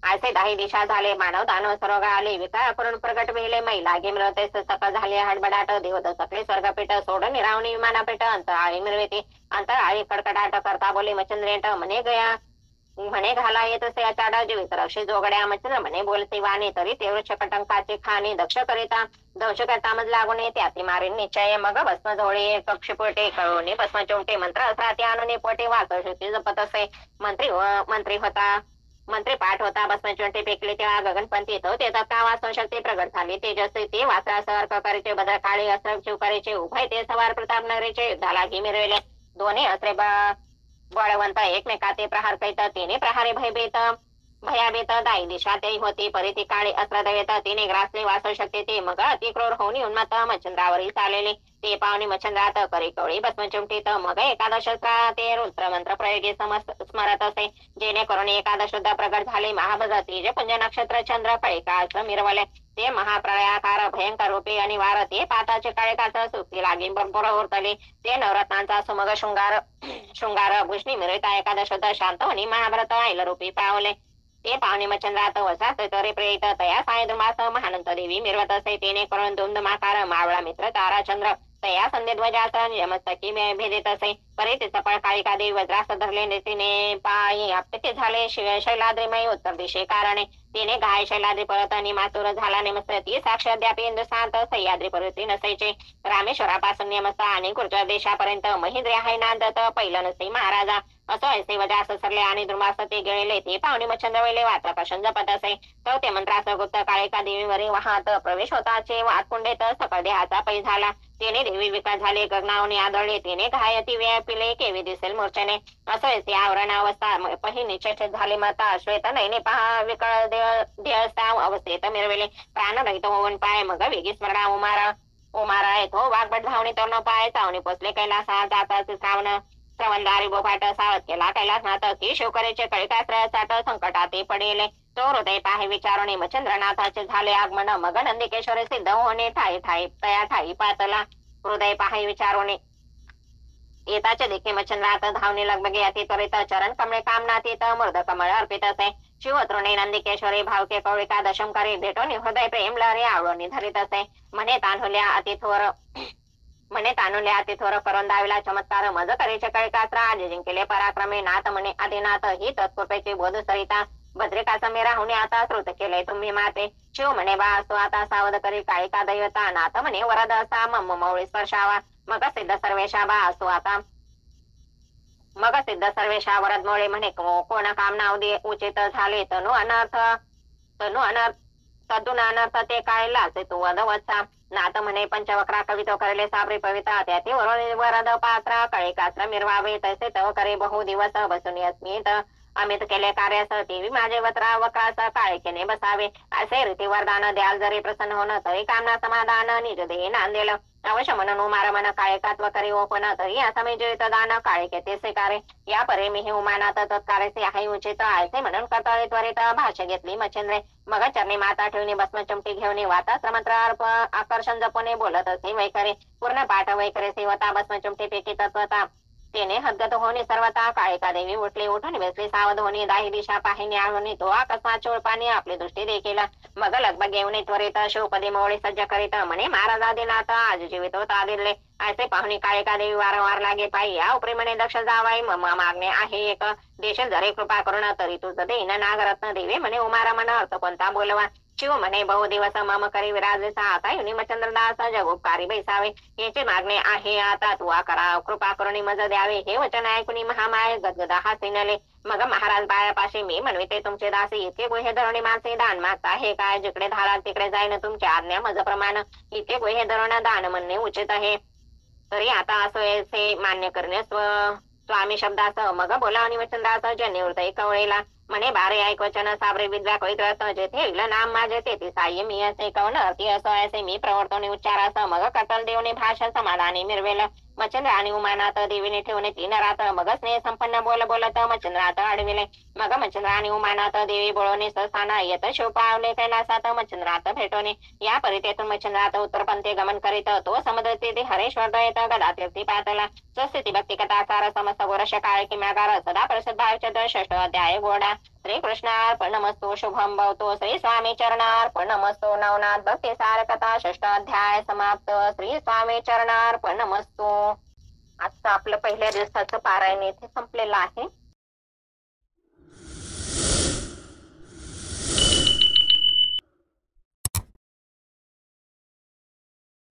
ऐसे दाही दिशा झाले मानव दानव सर्व गाळले विकार करून प्रगट वेले महिलागी मिरवते सकाळ झाले हडबडाट देवद सकळे स्वर्गपीठ सोडून निरावणी विमानापीठ अंतराळी मिरवते अंतराळी कडकडाट करता बोले मच्छिंद्रेट म्हणे घाला येत असे अचाड जीवित रक्षी जोगड्या मच्छिंद्र म्हणे बोलते वाणी तरी ते वृक्ष कटंकाचे खाणी दक्ष करता मज लागून त्याती मारीन निश्चय मग भस्म झोळे कक्ष पोटे कळवणे भस्म चोमटे मंत्र असराते आणून पोटे वाचशुती जपत असे मंत्री होता मंत्री पाठ होता भस्मचुंटी फेकली तेव्हा गगनपंथी तो ते का वाचून शक्ती प्रगट झाली तेजस्वी ते वासरा सर्क करीचे भद्रकाळी अस्त्र शिवकारीचे उभय ते सवार प्रताप नगरीचे युद्धाला घे मिरविले दोन्ही अस्त्रे बळवंत एकमेका ते प्रहार करीत तिने प्रहारे भयाभीत दाई दिशा ते होती परिती काळी अस्त्र दवेत तिने ग्रासले वासव शकते ते मग अति क्रूर होऊन उन्मत्त मच्छंद्रावरील चाललेले ते पावनी मच्छंद्रात करी कवळी भस्मचुंटीत मग एकादश ते रुद्र मंत्र प्रयोगी स्मरत असे जेणेकरून एकादश शुद्ध प्रगट झाले महाभज तेज पुंज नक्षत्र चंद्र कळिकाच मिरवले ते महाप्रळयाकार भयंकर रूपे आणि वार ते पाताचे काळिकाच सुखी लागे बरोबर उरतले ते नवरत्नांचा सुमग शृंगार भूषणी मिरविता एकादश शुद्ध शांत आणि महाभारत आईल रूपी पावले ते पावणे मच्छंद्रात वसात तरी प्रेरित तया सायद्रुमास महानंत देवी मिरवत असे तेने करून दुमदुमाकार मावळा मित्र ताराचंद्र तया संध्यध्वजाचा नियमस्तकी भेदित असे परित सफळ काळिका देवी वज्रास धरले तिने पायी आपटे झाले शैलाद्रीमय उत्तर दिशे कारणे तिने गाय शैलाद्री पर्वत आणि मातुर झाला नेमस्त ती साक्ष अद्याप इंद्रसांत सह्याद्री पर्वती नसायचे रामेश्वरापासून नेमस्त आणि गुर्जर देशापर्यंत महिंद्री आहे नांदत पहिलं नसे महाराजा असं ऐसे वजास सरले आणि दुर्मास ते गेलेले ते पावणे मच्छंद्र वेले वाचापासून जपत असे तो ते मंत्रास गुप्त काळिका देवीवरी वाहत प्रवेश होताचे वाट कुंडेत सकळ देहाचा पै झाला तिने देवी विकास झाले गगनावनी आदळले तिने घायती वेळ पिले केवी दिसेल मूर्छेने असं ऐसे आवरणावस्था पही निश्चित झाले माता श्वेत नैने पहा विकळ देहस्ताव अवस्थेत मिरविले प्राणरहित होऊन पाय मग वेगी स्मरणा उमारा येतो वाघबट धावणी तरुण पाय चावणी पोचले कैलासा जाताच श्रवणदारी बोफाट सावध केला कैलासनाथ की शिवकरेचे कळिकास्त्र साठ संकटात पडेले तो हृदय पाहे विचारणे मच्छंद्रनाथाचे झाले आगमन मग नंदिकेश्वरी सिद्ध होणे ठाई ठाई तया ठाई पातला हृदय पाहे विचारणे येताचे देखील मच्छंद्रात धावणे लगबगे अति त्वरित चरण कमळे कामनातीत मृद कमळ अर्पित असे शिवतृणे नंदिकेश्वरी भावके कवळिका दशम करी भेटून हृदय प्रेम लहरी आवळून धरीत असे म्हणे तानुल्या अतिथोर करून दाविला चमत्कार मज करीचे कळिकास्त्र आज जिंकले पराक्रमे नाथ म्हणे आदिनाथ ही तत्कृपेची बोध सरिता भद्रिका मेरा होणे आता श्रुत केले तुम्ही माते शिव म्हणे बा असतो आता सावध करी काळिका दैवता नाथ म्हणे वरद असा मम मौळी स्पर्शावा मग सिद्ध सर्वेशा बा असतो आता मग सिद्ध सर्वेशा वरद मोळे म्हणे कोण कामना उचित झाले तनु अनर्थ तदुन अनर्थ ते काय लाचे तू वधवत्सा नाथ म्हणे पंचवक्रा कवितो करले साबरी पविता त्याती वरद पात्र कळिकास्त्र मिरवावे तसे तव करे बहु दिवस बसून अस्मित अमित केले कार्यास देवी माझे वक्रास काळिकेने बसावे असे रीती वरदान द्याल जरी प्रसन्न होणं तरी कामना समाधान निज देही नांदेल अवश्य म्हणून उमार मन काळिकात्व करी ओपन तरी असमे जयत दान काळिके ते स्वीकारे या परे मी उमानात तत्कारेसे आहे उचित असे म्हणून कतळे त्वरित भाष्य घेतली मच्छिंद्रे मग चरणी माता ठेवणी भस्मचमटी घेऊन वाता मंत्र आकर्षण जपणे बोलत असे वैखरे पूर्ण पाठ वैखरे सेवता भस्मचमटी पैकी तत्वता तेने हदगत होणे सर्वता काळिका देवी उठली उठून बसली सावध होणे दाही दिशा पाहिनी आळून तो अकस्मात चोळपाने आपली दृष्टी देखील मग लगबग घेऊन त्वरित शिवपदी मोळी सज्ज करीत म्हणे महाराज आदिनाथ आज जीवित होता दिले असे पाहुणी काळिका देवी वारंवार लागे पायी या उपरी म्हणे दक्ष जावाई मागणे आहे एक देश जरे कृपा करून तरी तुझ देईन नागरत्न देवी म्हणे उमारा मन अर्थ कोणता बोलवा शिव म्हणे बहु दिवस मम करी विराजेसा आता युनी मच्छंद्रदास जगोपकारी बैसावे याचे मागणे आहे आता तू करा कृपा करुणी मज द्यावे हे वचन ऐकुनी महामाय गदगदा हासिनले मग महाराज बाळापाशी मी म्हणविते तुमचे दासी इतके गुहे धरणी मासे दान मागता हे काय जिकडे धाराल तिकडे जाईन तुमच्या आज्ञा मज प्रमाण इतके गुहे धरण दान म्हणणे उचित आहे तरी आता असो मान्य करणे स्वामी शब्दासह मग बोला आणि वचनदास जनिवृत कवळेला म्हणे बारे ऐक वचन साबरे विद्या कळत जेथे विलं नाम माझे तेथे साह्य मी असे कवन अर्थी असो असे मी प्रवर्तवणे उच्चारासह मग कटल देवने भाषा समाधानी मिरवेल मच्छंद्र आणि उमानाथ देवीने ठेवणे 3 रात्र मग स्नेह संपन्न बोलत मच्छंद्रात अडविले मग मच्छंद्र आणि उमानाथ देवी बोळवणे ससाना येत शिवपावले कैलासात मच्छंद्रात भेटवणे या परितेतून मच्छंद्रात उत्तरपंथे गमन करीत तो समुद्र तेथे हरेश्वर दयत गदा तीर्थी पातला स्वस्थिती भक्ती कथासार समस्त गोरश काळ किम्यागार सदा प्रसिद्ध भावचंद्र 6 अध्याय गोडा श्री कृष्णार्पणमस्तु शुभम भवतो श्री स्वामी चरणार्पणमस्तु नवनाथ भक्ती सार कथा 6 अध्याय समाप्त श्री स्वामी चरणार्पणमस्तु आजचं आपलं पहिल्या दिवसाचं पारायण इथे संपलेलं आहे.